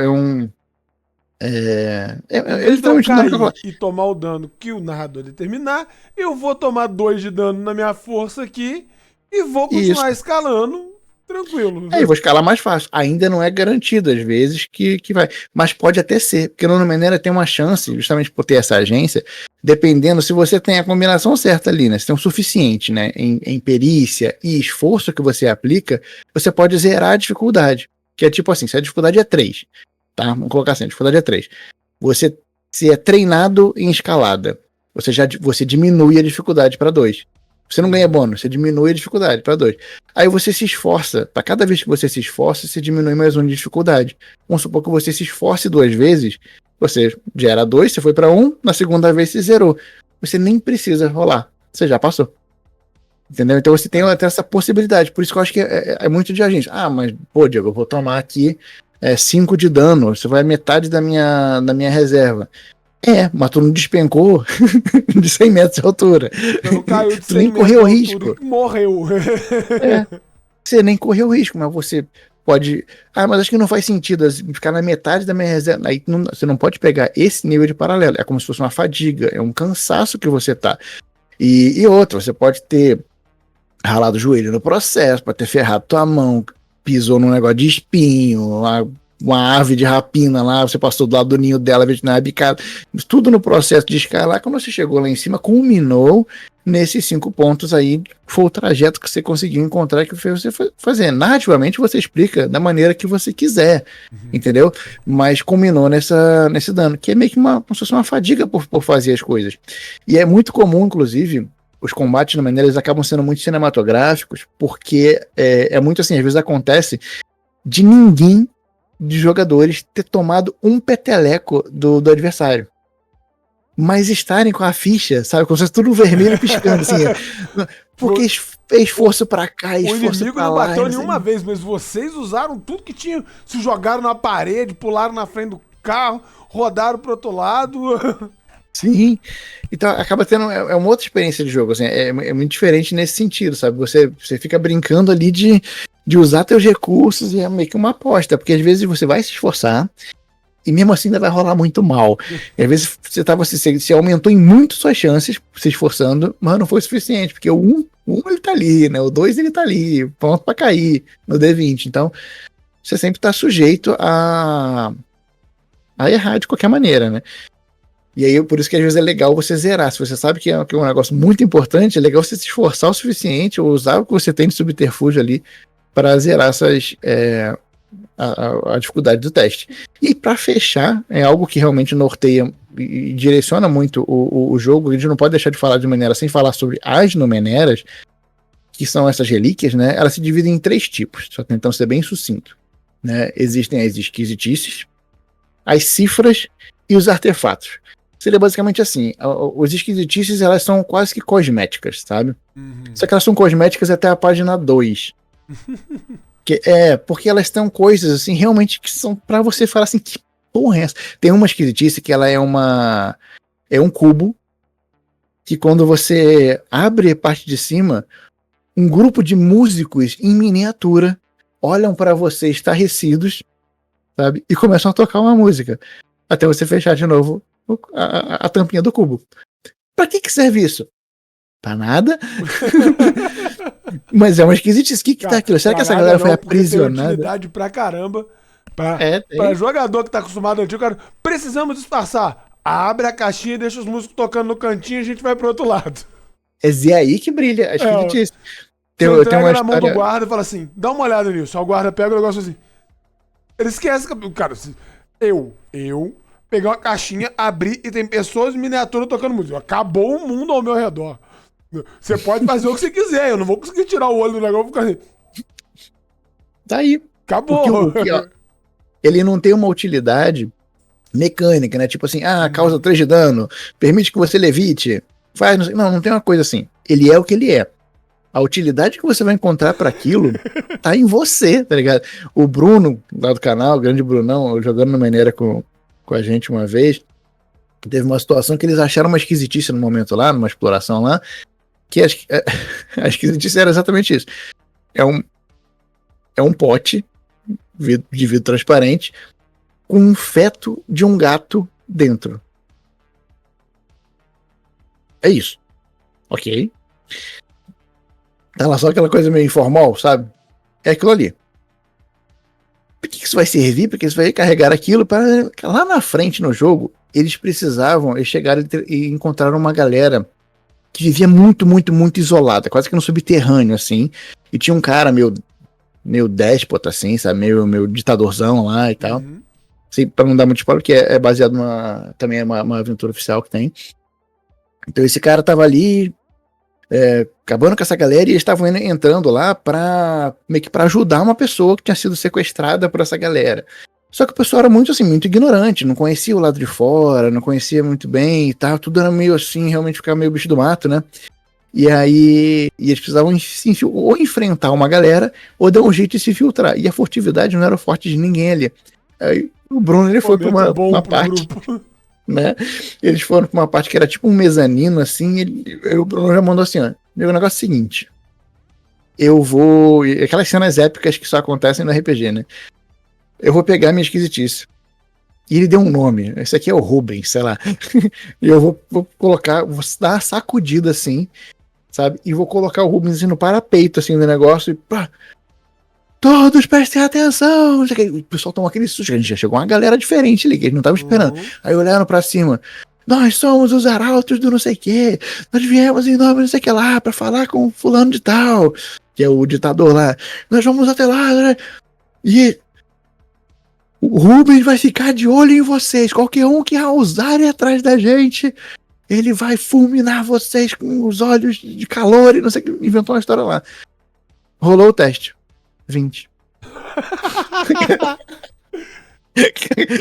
Literalmente um dano e tomar o dano que o narrador determinar, eu vou tomar 2 de dano na minha força aqui e vou continuar escalando Tranquilo. Aí eu vou escalar mais fácil. Ainda não é garantido, às vezes, que vai. Mas pode até ser, porque no Numenera tem uma chance, justamente por ter essa agência, dependendo se você tem a combinação certa ali, né? Se tem o suficiente, né? Em perícia e esforço que você aplica, você pode zerar a dificuldade. Que é tipo assim, se a dificuldade é 3, tá? Vamos colocar assim, a dificuldade é 3. Você, se é treinado em escalada, você diminui a dificuldade para 2. Você não ganha bônus, você diminui a dificuldade para 2. Aí você se esforça, para cada vez que você se esforça, você diminui mais 1 de dificuldade. Vamos supor que você se esforce 2 vezes, você gera 2, você foi para 1, na segunda vez você zerou. Você nem precisa rolar, você já passou. Entendeu? Então você tem até essa possibilidade. Por isso que eu acho que é muito de agente. Ah, mas, pô, Diego, eu vou tomar aqui 5 de dano, você vai metade da minha reserva. Mas tu não despencou de 100 metros de altura. Eu não caiu de Tu 100 nem metros correu de risco. altura e morreu. Você nem correu risco, mas você pode. Ah, mas acho que não faz sentido ficar na metade da minha reserva. Aí você não pode pegar esse nível de paralelo. É como se fosse uma fadiga, é um cansaço que você tá. E outra, você pode ter ralado o joelho no processo, pode ter ferrado tua mão, pisou num negócio de espinho, uma ave de rapina lá, você passou do lado do ninho dela, veterinária bicada, tudo no processo de escalar. Quando você chegou lá em cima, culminou nesses 5 pontos aí, foi o trajeto que você conseguiu encontrar, que fez você fazer. Narrativamente você explica da maneira que você quiser, entendeu? Mas culminou nesse dano, que é meio que como se fosse uma fadiga por fazer as coisas. E é muito comum, inclusive, os combates no Numenera, eles acabam sendo muito cinematográficos, porque é muito assim, às vezes acontece de ninguém de jogadores ter tomado um peteleco do adversário, mas estarem com a ficha, sabe, como se fosse tudo vermelho piscando, assim, porque esforço pra cá, esforço O inimigo pra não lá, bateu nenhuma vez, mas vocês usaram tudo que tinha, se jogaram na parede, pularam na frente do carro, rodaram pro outro lado. Sim, então acaba tendo uma outra experiência de jogo, assim, é muito diferente nesse sentido, sabe, você fica brincando ali de usar teus recursos, e é meio que uma aposta, porque às vezes você vai se esforçar e mesmo assim ainda vai rolar muito mal. E às vezes você aumentou em muito suas chances se esforçando, mas não foi o suficiente, porque o 1 ele tá ali, né? O 2 ele tá ali, pronto pra cair no D20. Então você sempre tá sujeito a errar de qualquer maneira, né? E aí, por isso que às vezes é legal você zerar. Se você sabe que é um negócio muito importante, é legal você se esforçar o suficiente, ou usar o que você tem de subterfúgio ali para zerar a dificuldade do teste. E para fechar, é algo que realmente norteia e direciona muito o jogo. A gente não pode deixar de falar de Numenera sem falar sobre as Numeneras, que são essas relíquias, né? Elas se dividem em 3 tipos, só tentando ser bem sucinto, né? Existem as esquisitices, as cifras e os artefatos. Seria basicamente assim, os esquisitices, elas são quase que cosméticas, sabe? Só que elas são cosméticas até a página 2. Porque elas têm coisas, assim, realmente que são pra você falar assim, que porra é essa? Tem uma esquisitice que ela é um cubo, que quando você abre a parte de cima, um grupo de músicos em miniatura olham pra você estarrecidos, sabe? E começam a tocar uma música, até você fechar de novo a tampinha do cubo. Pra que serve isso? Pra nada. Mas é uma esquisitice. O que tá aquilo? Será que essa galera foi aprisionada? Tem utilidade pra caramba. Pra jogador que tá acostumado antigo, cara, precisamos disfarçar. Abre a caixinha e deixa os músicos tocando no cantinho e a gente vai pro outro lado. É aí que brilha a esquisitice. Você entrega na mão do guarda e fala assim, dá uma olhada nisso. Aí o guarda pega o negócio assim. Ele esquece que... Cara, eu pegar uma caixinha, abrir e tem pessoas em miniatura tocando música. Acabou o mundo ao meu redor. Você pode fazer o que você quiser, eu não vou conseguir tirar o olho do negócio e ficar assim. Tá aí. Acabou. Ele não tem uma utilidade mecânica, né? Tipo assim, causa 3 de dano, permite que você levite, faz... Não tem uma coisa assim. Ele é o que ele é. A utilidade que você vai encontrar para aquilo tá em você, tá ligado? O Bruno, lá do canal, o grande Brunão, jogando no Numenera com a gente uma vez, teve uma situação que eles acharam uma esquisitice no momento lá, numa exploração lá, que a esquisitice era exatamente isso. É um pote de vidro transparente com um feto de um gato dentro. É isso. Ok. Tá lá só aquela coisa meio informal, sabe? é aquilo ali. Por que isso vai servir? Porque isso vai carregar aquilo para lá na frente no jogo. Eles chegaram e encontraram uma galera que vivia muito, muito, muito isolada, quase que no subterrâneo, assim. E tinha um cara meio déspota, assim, sabe? Meio ditadorzão lá e tal. Uhum. Assim, pra não dar muito spoiler, porque é baseado também é uma aventura oficial que tem. Então esse cara tava ali, acabando com essa galera, e eles estavam entrando lá meio que pra ajudar uma pessoa que tinha sido sequestrada por essa galera. Só que o pessoal era muito assim, muito ignorante, não conhecia o lado de fora, não conhecia muito bem e tal, tudo era meio assim, realmente ficava meio bicho do mato, né? E aí eles precisavam ou enfrentar uma galera ou dar um jeito de se filtrar. E a furtividade não era forte de ninguém ali. Aí o Bruno ele foi pra uma parte, né? Eles foram pra uma parte que era tipo um mezanino, assim, e o Bruno já mandou assim, ó, o negócio é o seguinte, eu vou... Aquelas cenas épicas que só acontecem no RPG, né? Eu vou pegar minha esquisitice. E ele deu um nome. Esse aqui é o Rubens, sei lá. E eu vou colocar, vou dar uma sacudida assim, sabe? E vou colocar o Rubens assim, no parapeito assim do negócio e pá! Todos prestem atenção! O pessoal tomou aquele susto. A gente já chegou uma galera diferente ali, que eles não estavam esperando. Aí olharam pra cima. Nós somos os arautos do não sei o quê. Nós viemos em nome não sei o que lá pra falar com fulano de tal, que é o ditador lá. Nós vamos até lá, né? E o Rubens vai ficar de olho em vocês. Qualquer um que ousar ir atrás da gente, ele vai fulminar vocês com os olhos de calor e não sei o que. Inventou uma história lá. Rolou o teste. 20.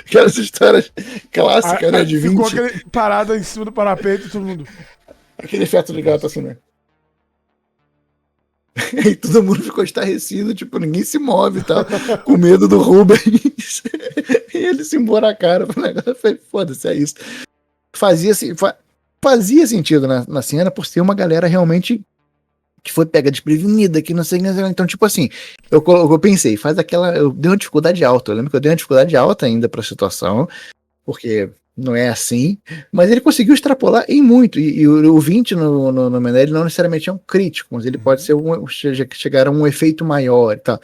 Aquelas histórias clássicas, né? De 20. Ficou aquele parado em cima do parapeito e todo mundo. Aquele efeito de gato assim, né? E todo mundo ficou estarrecido, tipo, ninguém se move e tal, com medo do Rubens. E ele se embora o negócio. Foi, foda-se, é isso. Fazia sentido na cena por ser uma galera realmente que foi pega desprevenida, que não sei. Então, tipo assim, eu pensei, faz aquela. Eu dei uma dificuldade alta. Eu lembro que eu dei uma dificuldade alta ainda pra situação, porque não é assim, mas ele conseguiu extrapolar em muito, e o 20 no Mené, ele não necessariamente é um crítico, mas ele pode ser chegar a um efeito maior e tal,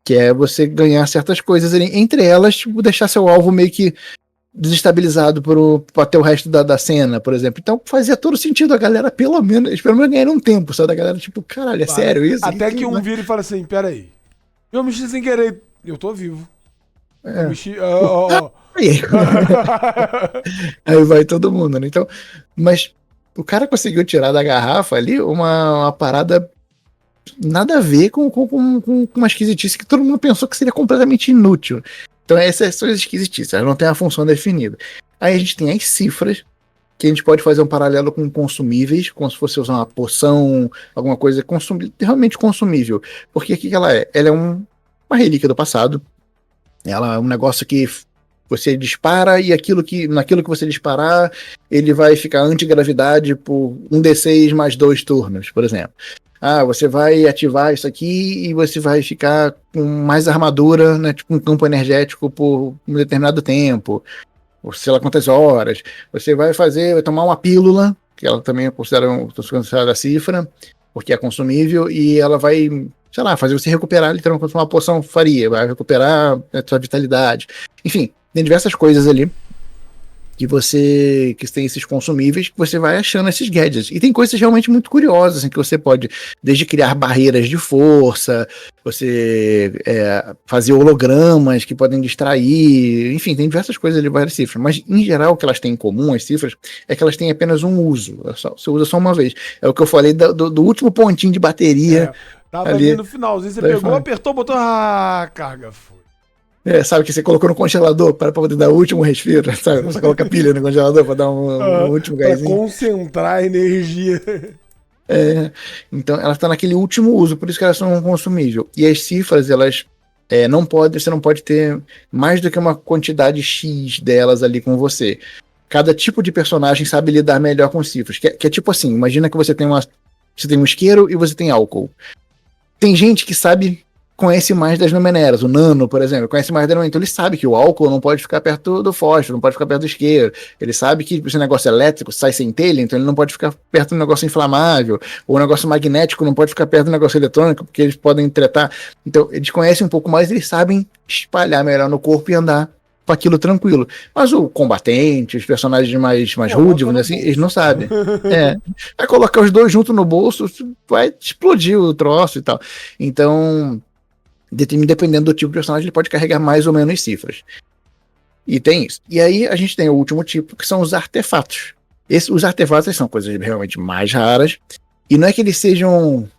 que é você ganhar certas coisas ali, entre elas, tipo, deixar seu alvo meio que desestabilizado até o resto da cena, por exemplo. Então fazia todo sentido a galera, pelo menos ganhar um tempo, sabe? Da galera, tipo, caralho, é sério isso? Até que um vira e fala assim, peraí, eu mexi sem querer, eu tô vivo. Eu mexi... Aí vai todo mundo, né? Então, mas o cara conseguiu tirar da garrafa ali uma parada nada a ver com uma esquisitice que todo mundo pensou que seria completamente inútil. Então essas são as esquisitices, elas não têm a função definida. Aí a gente tem as cifras, que a gente pode fazer um paralelo com consumíveis, como se fosse usar uma poção, alguma coisa realmente consumível. Porque o que ela é? Ela é uma relíquia do passado. Ela é um negócio que você dispara e naquilo que você disparar, ele vai ficar antigravidade por 1d6 mais 2 turnos, por exemplo. Você vai ativar isso aqui e você vai ficar com mais armadura, né, tipo um campo energético por um determinado tempo, ou sei lá quantas horas. Você vai tomar uma pílula, que ela também é considerada cifra, porque é consumível, e ela vai, sei lá, fazer você recuperar, literalmente, uma poção faria, vai recuperar a sua vitalidade. Enfim, tem diversas coisas ali que tem esses consumíveis, que você vai achando esses gadgets. E tem coisas realmente muito curiosas, assim, que você pode, desde criar barreiras de força, você fazer hologramas que podem distrair, enfim, tem diversas coisas ali, várias cifras. Mas, em geral, o que elas têm em comum, as cifras, é que elas têm apenas um uso. Você usa só uma vez. É o que eu falei do último pontinho de bateria. Tava ali no finalzinho, você pegou, apertou o botão, carga foi. Sabe, que você colocou no congelador para poder dar o último respiro, sabe? Você coloca pilha no congelador para dar um último gásinho. Para concentrar a energia. Então, elas estão naquele último uso, por isso que elas são consumíveis. E as cifras, elas você não pode ter mais do que uma quantidade X delas ali com você. Cada tipo de personagem sabe lidar melhor com cifras. Que é tipo assim, imagina que você tem um isqueiro e você tem álcool. Tem gente que sabe conhece mais das Numeneras. O Nano, por exemplo, conhece mais das Numeneras. Então ele sabe que o álcool não pode ficar perto do fósforo, não pode ficar perto do isqueiro. Ele sabe que esse negócio elétrico sai centelha, então ele não pode ficar perto do negócio inflamável. Ou o negócio magnético não pode ficar perto do negócio eletrônico, porque eles podem tretar. Então eles conhecem um pouco mais, eles sabem espalhar melhor no corpo e andar com aquilo tranquilo. Mas o combatente, os personagens mais rudes, assim, eles não sabem. Vai colocar os dois juntos no bolso, vai explodir o troço e tal. Então, dependendo do tipo de personagem, ele pode carregar mais ou menos cifras. E tem isso. E aí a gente tem o último tipo, que são os artefatos. Os artefatos são coisas realmente mais raras. E não é que eles sejam...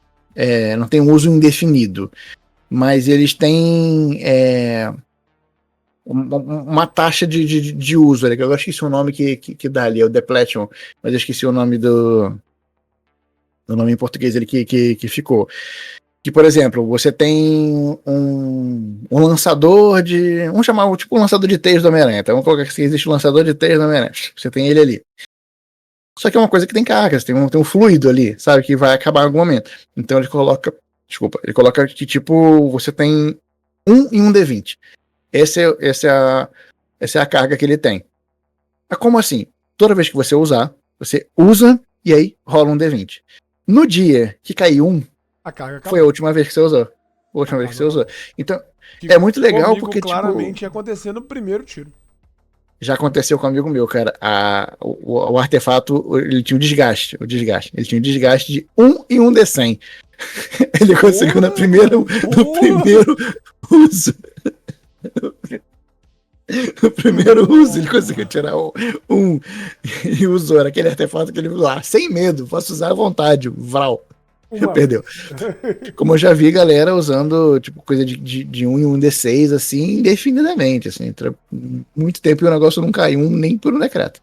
não tem um uso indefinido. Mas eles têm... uma taxa de uso, né? Eu esqueci o nome que dá ali, é o The Platinum, mas eu esqueci o nome do nome em português ele que ficou. Que, por exemplo, você tem um lançador de... Vamos chamar tipo um lançador de teias do Homem-Aranha. Então, vamos colocar que existe um lançador de teias do Homem-Aranha. Você tem ele ali. Só que é uma coisa que tem carga, tem um fluido ali, sabe? Que vai acabar em algum momento. Então, ele coloca... Desculpa. Ele coloca que, tipo, você tem 1 em um D20. Essa é a carga que ele tem. Mas como assim? Toda vez que você usar, você usa e aí rola um D20. No dia que caiu a carga acabou. foi a última vez que você usou. Então, é muito legal porque, claramente tipo... ia acontecer no primeiro tiro. Já aconteceu com um amigo meu, cara. O artefato, ele tinha o desgaste. Ele tinha um desgaste de 1 em um D100. Ele conseguiu no primeiro uso. No primeiro uso, ele conseguiu tirar um e usou. Era aquele artefato que ele lá, sem medo, posso usar à vontade. Vral. Perdeu. Como eu já vi galera usando tipo coisa de 1 em um D6 assim, indefinidamente. Assim, muito tempo e o negócio não caiu nem por um decreto.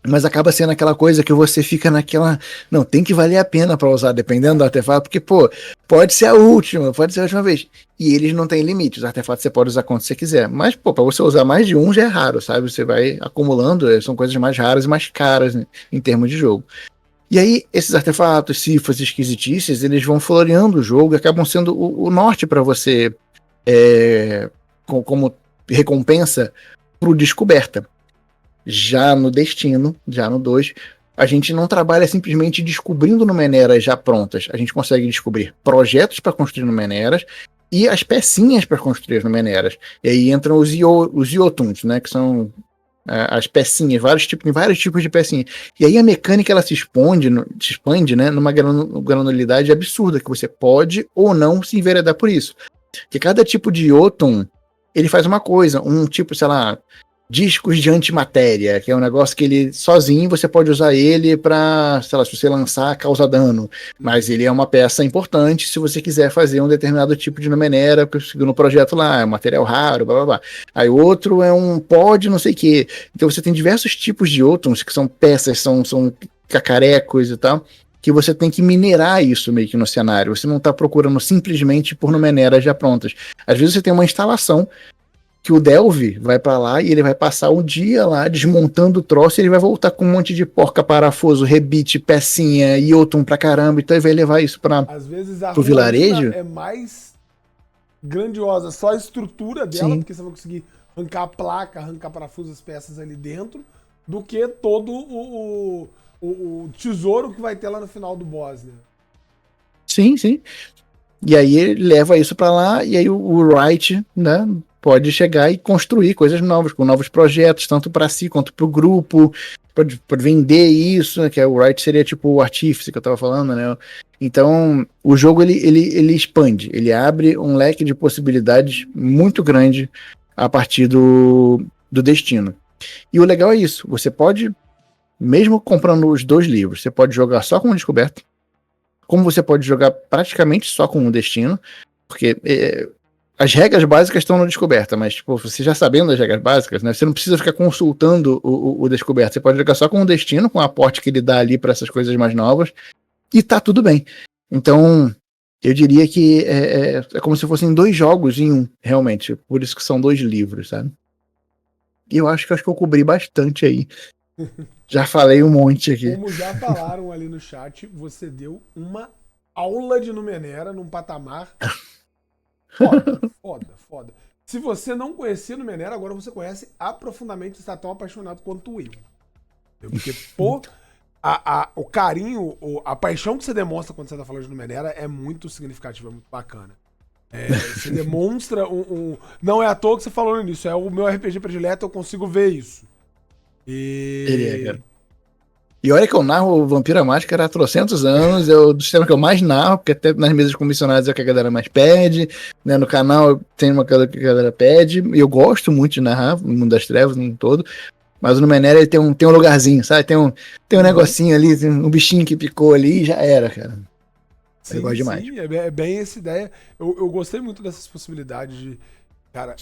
Mas acaba sendo aquela coisa que você fica naquela... Não, tem que valer a pena pra usar, dependendo do artefato, porque, pô, pode ser a última vez. E eles não têm limite, os artefatos você pode usar quanto você quiser. Mas, pô, pra você usar mais de um já é raro, sabe? Você vai acumulando, são coisas mais raras e mais caras, né, em termos de jogo. E aí, esses artefatos, cifras esquisitices, eles vão floreando o jogo e acabam sendo o norte pra você, como recompensa pro descoberta. Já no Destino, já no 2, a gente não trabalha simplesmente descobrindo Numeneras já prontas. A gente consegue descobrir projetos para construir Numeneras e as pecinhas para construir as Numeneras. E aí entram os Iotuns, né, que são as pecinhas, vários tipos de pecinhas. E aí a mecânica ela se expande, né, numa granularidade absurda, que você pode ou não se enveredar por isso. Que cada tipo de Iotun, ele faz uma coisa, um tipo, sei lá... discos de antimatéria, que é um negócio que ele sozinho você pode usar ele para, sei lá, se você lançar, causa dano, mas ele é uma peça importante se você quiser fazer um determinado tipo de Numenera, no projeto lá, é um material raro, blá blá blá. Aí outro é um pod não sei o que. Então você tem diversos tipos de Iotuns, que são peças, são cacarecos e tal, que você tem que minerar isso meio que no cenário. Você não está procurando simplesmente por Numeneras já prontas. Às vezes você tem uma instalação que o Delve vai pra lá e ele vai passar um dia lá desmontando o troço e ele vai voltar com um monte de porca, parafuso, rebite, pecinha, Iotun pra caramba, então ele vai levar isso Às vezes pro vilarejo. É mais grandiosa só a estrutura dela, sim, porque você vai conseguir arrancar a placa, arrancar parafusos, as peças ali dentro, do que todo o tesouro que vai ter lá no final do boss, né? Sim. E aí ele leva isso pra lá e aí o Wright, né, pode chegar e construir coisas novas, com novos projetos, tanto para si quanto para o grupo, pode vender isso, né, que o Wright seria tipo o artífice que eu tava falando, né? Então, o jogo ele expande, ele abre um leque de possibilidades muito grande a partir do Destino. E o legal é isso, você pode, mesmo comprando os 2 livros, você pode jogar só com o Descoberto, como você pode jogar praticamente só com o Destino, porque as regras básicas estão no Descoberta, mas tipo, você já sabendo as regras básicas, né, você não precisa ficar consultando o Descoberta, você pode jogar só com o Destino, com o aporte que ele dá ali para essas coisas mais novas, e tá tudo bem. Então, eu diria que é como se fossem 2 jogos em um, realmente, por isso que são 2 livros, sabe? E eu acho que eu cobri bastante aí. Já falei um monte aqui. Como já falaram ali no chat, você deu uma aula de Numenera num patamar Foda. Se você não conhecia Numenera, agora você conhece aprofundadamente e está tão apaixonado quanto eu. Porque, pô, o carinho, a paixão que você demonstra quando você tá falando de Numenera é muito significativa, é muito bacana. Você demonstra Não é à toa que você falou no início, é o meu RPG predileto, eu consigo ver isso. Ele é, cara. E olha que eu narro o Vampiro à Máscara há trocentos anos, é o sistema que eu mais narro, porque até nas mesas comissionadas é o que a galera mais pede, né? No canal tem uma coisa que a galera pede, e eu gosto muito de narrar o Mundo das Trevas no todo, mas o Numenera ele tem um lugarzinho, sabe? Tem um negocinho ali, tem um bichinho que picou ali e já era, cara. Sim, eu gosto demais. Sim, é bem essa ideia. Eu gostei muito dessas possibilidades de, cara,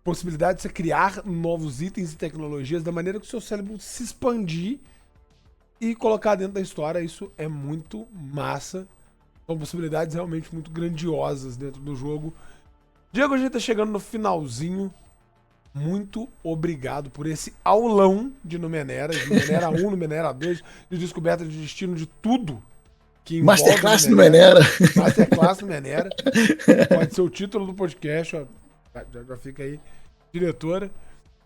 possibilidade de você criar novos itens e tecnologias da maneira que o seu cérebro se expandir e colocar dentro da história. Isso é muito massa. São possibilidades realmente muito grandiosas dentro do jogo. Diego, a gente tá chegando no finalzinho. Muito obrigado por esse aulão de Numenera 1, Numenera 2, de descoberta de destino de tudo que envolve Masterclass Numenera. Masterclass Numenera. Pode ser o título do podcast, ó. Já fica aí, diretora.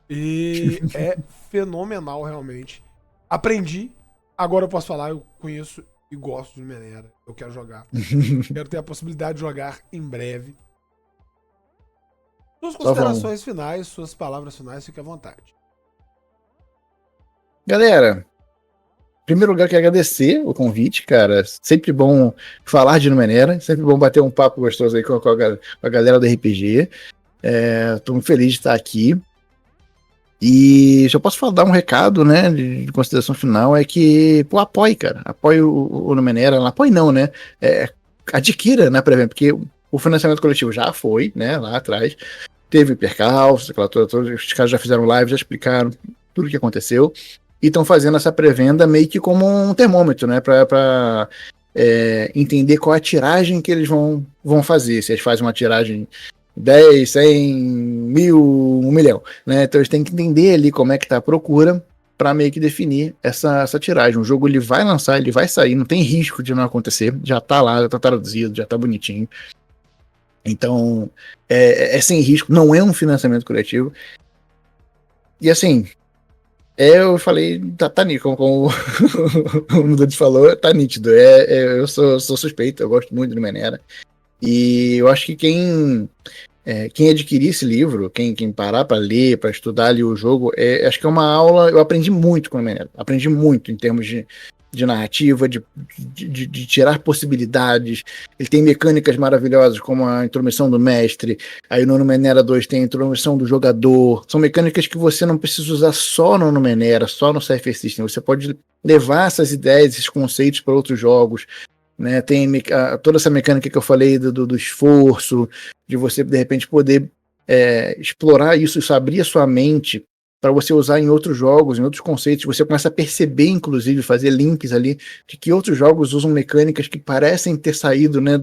E é fenomenal, realmente. Aprendi. Agora eu posso falar, eu conheço e gosto de Numenera. Eu quero jogar. Quero ter a possibilidade de jogar em breve. Suas considerações finais, suas palavras finais, fique à vontade. Galera, em primeiro lugar, quero agradecer o convite, cara. Sempre bom falar de Numenera, sempre bom bater um papo gostoso aí com a galera do RPG. Tô muito feliz de estar aqui. E se eu posso dar um recado, né, de consideração final, é que, pô, apoie, cara. Apoie o Numenera. Não apoie não, né? Adquira, né, porque o financiamento coletivo já foi, né, lá atrás. Teve percalço, os caras já fizeram live, já explicaram tudo o que aconteceu. E estão fazendo essa pré-venda meio que como um termômetro, né? Pra entender qual a tiragem que eles vão fazer. Se eles fazem uma tiragem 10, 100, 1000, 1 milhão, né? Então eles têm que entender ali como é que tá a procura para meio que definir essa tiragem. O jogo ele vai lançar, ele vai sair, não tem risco de não acontecer. Já tá lá, já tá traduzido, já tá bonitinho. Então, é sem risco, não é um financiamento coletivo. E assim, eu falei, tá nítido, como o Nudade falou, tá nítido. Eu sou suspeito, eu gosto muito de Numenera. E eu acho que quem adquirir esse livro, quem parar para ler, para estudar ali o jogo, acho que é uma aula. Eu aprendi muito com Numenera, aprendi muito em termos de narrativa, de tirar possibilidades. Ele tem mecânicas maravilhosas, como a intromissão do mestre. Aí no Numenera 2 tem a intromissão do jogador. São mecânicas que você não precisa usar só no Numenera, só no Cypher System. Você pode levar essas ideias, esses conceitos para outros jogos. Né? Tem toda essa mecânica que eu falei do esforço, de você, de repente, poder explorar isso abrir a sua mente para você usar em outros jogos, em outros conceitos. Você começa a perceber, inclusive, fazer links ali de que outros jogos usam mecânicas que parecem ter saído, né,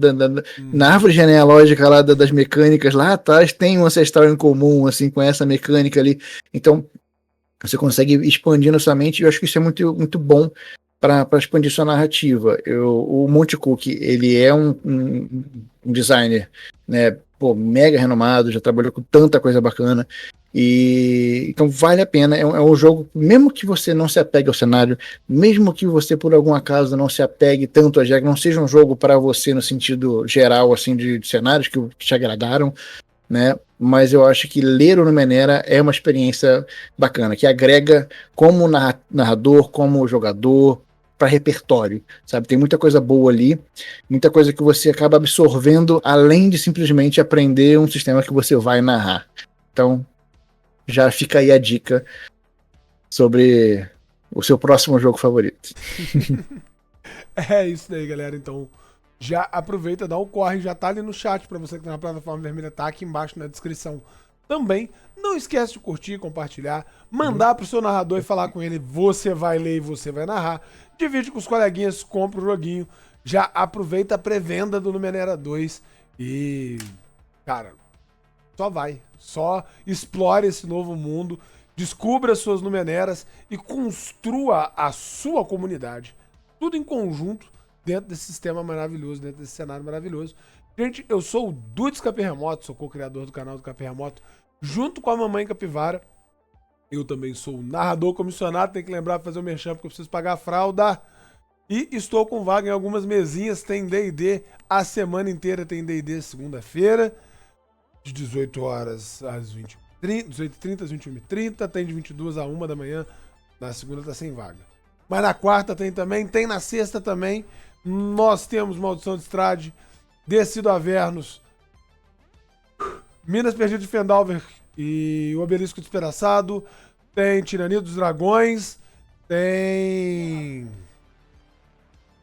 na árvore genealógica lá das mecânicas lá atrás, tem um ancestral em comum, assim, com essa mecânica ali. Então, você consegue expandir na sua mente, e eu acho que isso é muito, muito bom para expandir sua narrativa. O Monte Cook, ele é um designer, né, mega renomado, já trabalhou com tanta coisa bacana, e então vale a pena. É um jogo, mesmo que você não se apegue ao cenário, mesmo que você por algum acaso não se apegue tanto a regras, não seja um jogo para você no sentido geral assim de cenários que te agradaram, né? Mas eu acho que ler o Numenera é uma experiência bacana, que agrega como narrador, como jogador, para repertório, sabe? Tem muita coisa boa ali, muita coisa que você acaba absorvendo, além de simplesmente aprender um sistema que você vai narrar. Então, já fica aí a dica sobre o seu próximo jogo favorito. É isso daí, galera. Então, já aproveita, dá um corre, já tá ali no chat pra você que tá na plataforma vermelha, tá aqui embaixo na descrição também. Não esquece de curtir, compartilhar, mandar pro seu narrador e falar com ele, você vai ler e você vai narrar. Divide com os coleguinhas, compra o joguinho, já aproveita a pré-venda do Numenera 2 e, cara, só explore esse novo mundo, descubra as suas Numeneras e construa a sua comunidade. Tudo em conjunto, dentro desse sistema maravilhoso, dentro desse cenário maravilhoso. Gente, eu sou o Dudes Capirremoto, sou co-criador do canal do Capirremoto, junto com a mamãe Capivara. Eu também sou o narrador comissionado, tem que lembrar de fazer o merchan porque eu preciso pagar a fralda. E estou com vaga em algumas mesinhas, tem D&D a semana inteira, tem D&D segunda-feira, de 18 horas às 18h30 às 21h30, tem de 22 a 1 da manhã, na segunda tá sem vaga. Mas na quarta tem também, tem na sexta também. Nós temos Maldição de Strade, Descido Avernus, Minas Perdidas de Fendalver e o Obelisco Despedaçado, tem Tirania dos Dragões, tem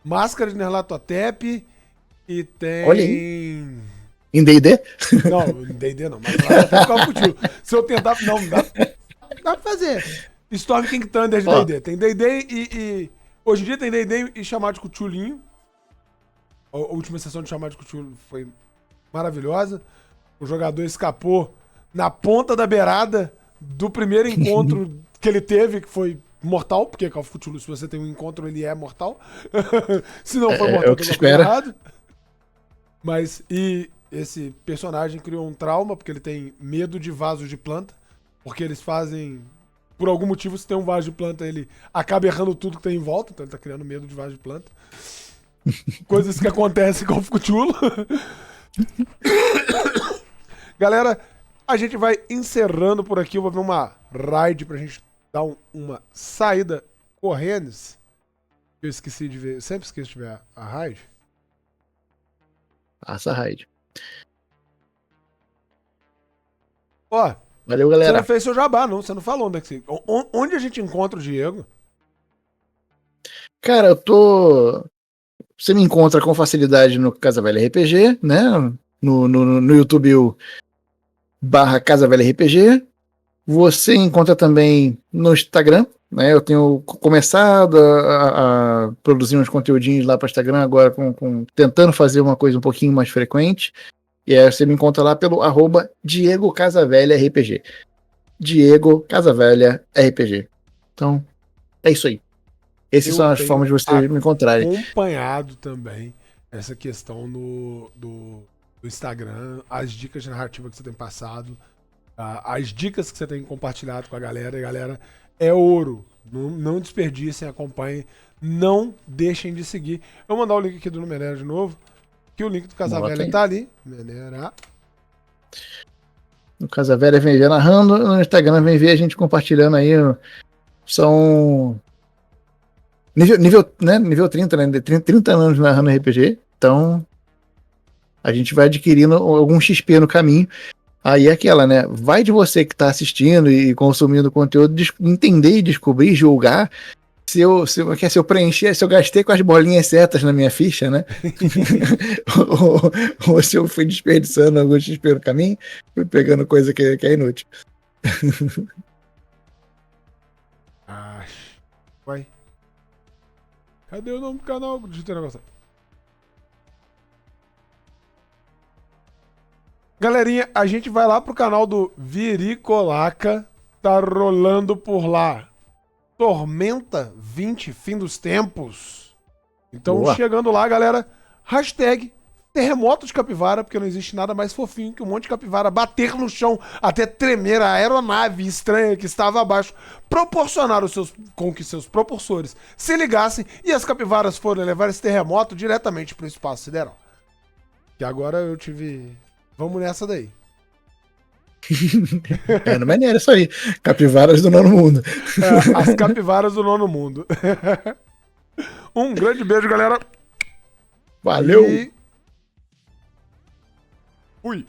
Máscara de Nerlatotep e tem... Olha aí. Em D&D? Não, em D&D não, mas lá vai ficar contigo. Se eu tentar... Não, dá pra fazer. Storm King Thunder de D&D. Tem D&D e... Hoje em dia tem D&D e chamado de Cuchulinho. A última sessão de chamado de Cuchulo foi maravilhosa. O jogador escapou na ponta da beirada do primeiro encontro que ele teve, que foi mortal, porque Call of Cthulhu, se você tem um encontro, ele é mortal. Se não for mortal, é o que se espera. Errado. Mas, e esse personagem criou um trauma, porque ele tem medo de vasos de planta, porque eles fazem... Por algum motivo, se tem um vaso de planta, ele acaba errando tudo que tem em volta, então ele tá criando medo de vaso de planta. Coisas que acontecem com o Cthulhu. Galera, a gente vai encerrando por aqui. Eu vou ver uma raid pra gente dar uma saída correndo. Eu esqueci de ver. Eu sempre esqueço de ver a raid. Passa a raid. Ó, valeu, você galera. não fez seu jabá, não. Você não falou onde é que você... Onde a gente encontra o Diego? Cara, eu tô... Você me encontra com facilidade no Casa Velha RPG, né? No YouTube /Casa Velha RPG. Você encontra também no Instagram, né? Eu tenho começado a produzir uns conteúdinhos lá para o Instagram agora, tentando fazer uma coisa um pouquinho mais frequente. E aí você me encontra lá pelo @Diego Casavelha RPG. Diego Casavelha RPG. Então, é isso aí. Essas são as formas de você me encontrar. Acompanhado também essa questão do Instagram, as dicas de narrativa que você tem passado, as dicas que você tem compartilhado com a galera. E galera, é ouro. Não desperdicem, acompanhem. Não deixem de seguir. Eu vou mandar o link aqui do Numenera de novo, que o link do Casa Velha tá ali. Numenera. No Casa Velha vem ver narrando, no Instagram vem ver a gente compartilhando aí. São... Nível 30, né? 30 anos narrando RPG. Então, a gente vai adquirindo algum XP no caminho. Aí é aquela, né? Vai de você que tá assistindo e consumindo conteúdo, entender e descobrir, julgar se eu preencher, se eu gastei com as bolinhas certas na minha ficha, né? ou se eu fui desperdiçando algum XP no caminho, fui pegando coisa que é inútil. Vai. Cadê o nome do canal? Digitei o negócio. Galerinha, a gente vai lá pro canal do Viricolaca. Tá rolando por lá Tormenta 20, Fim dos Tempos. Então, boa. Chegando lá, galera, hashtag Terremoto de Capivara, porque não existe nada mais fofinho que um monte de capivara bater no chão até tremer a aeronave estranha que estava abaixo, proporcionar com que seus propulsores se ligassem e as capivaras foram levar esse terremoto diretamente para o espaço sideral. Que agora eu tive... Vamos nessa daí. Não é isso aí. Capivaras do Nono Mundo. As capivaras do Nono Mundo. Um grande beijo, galera. Valeu. Fui.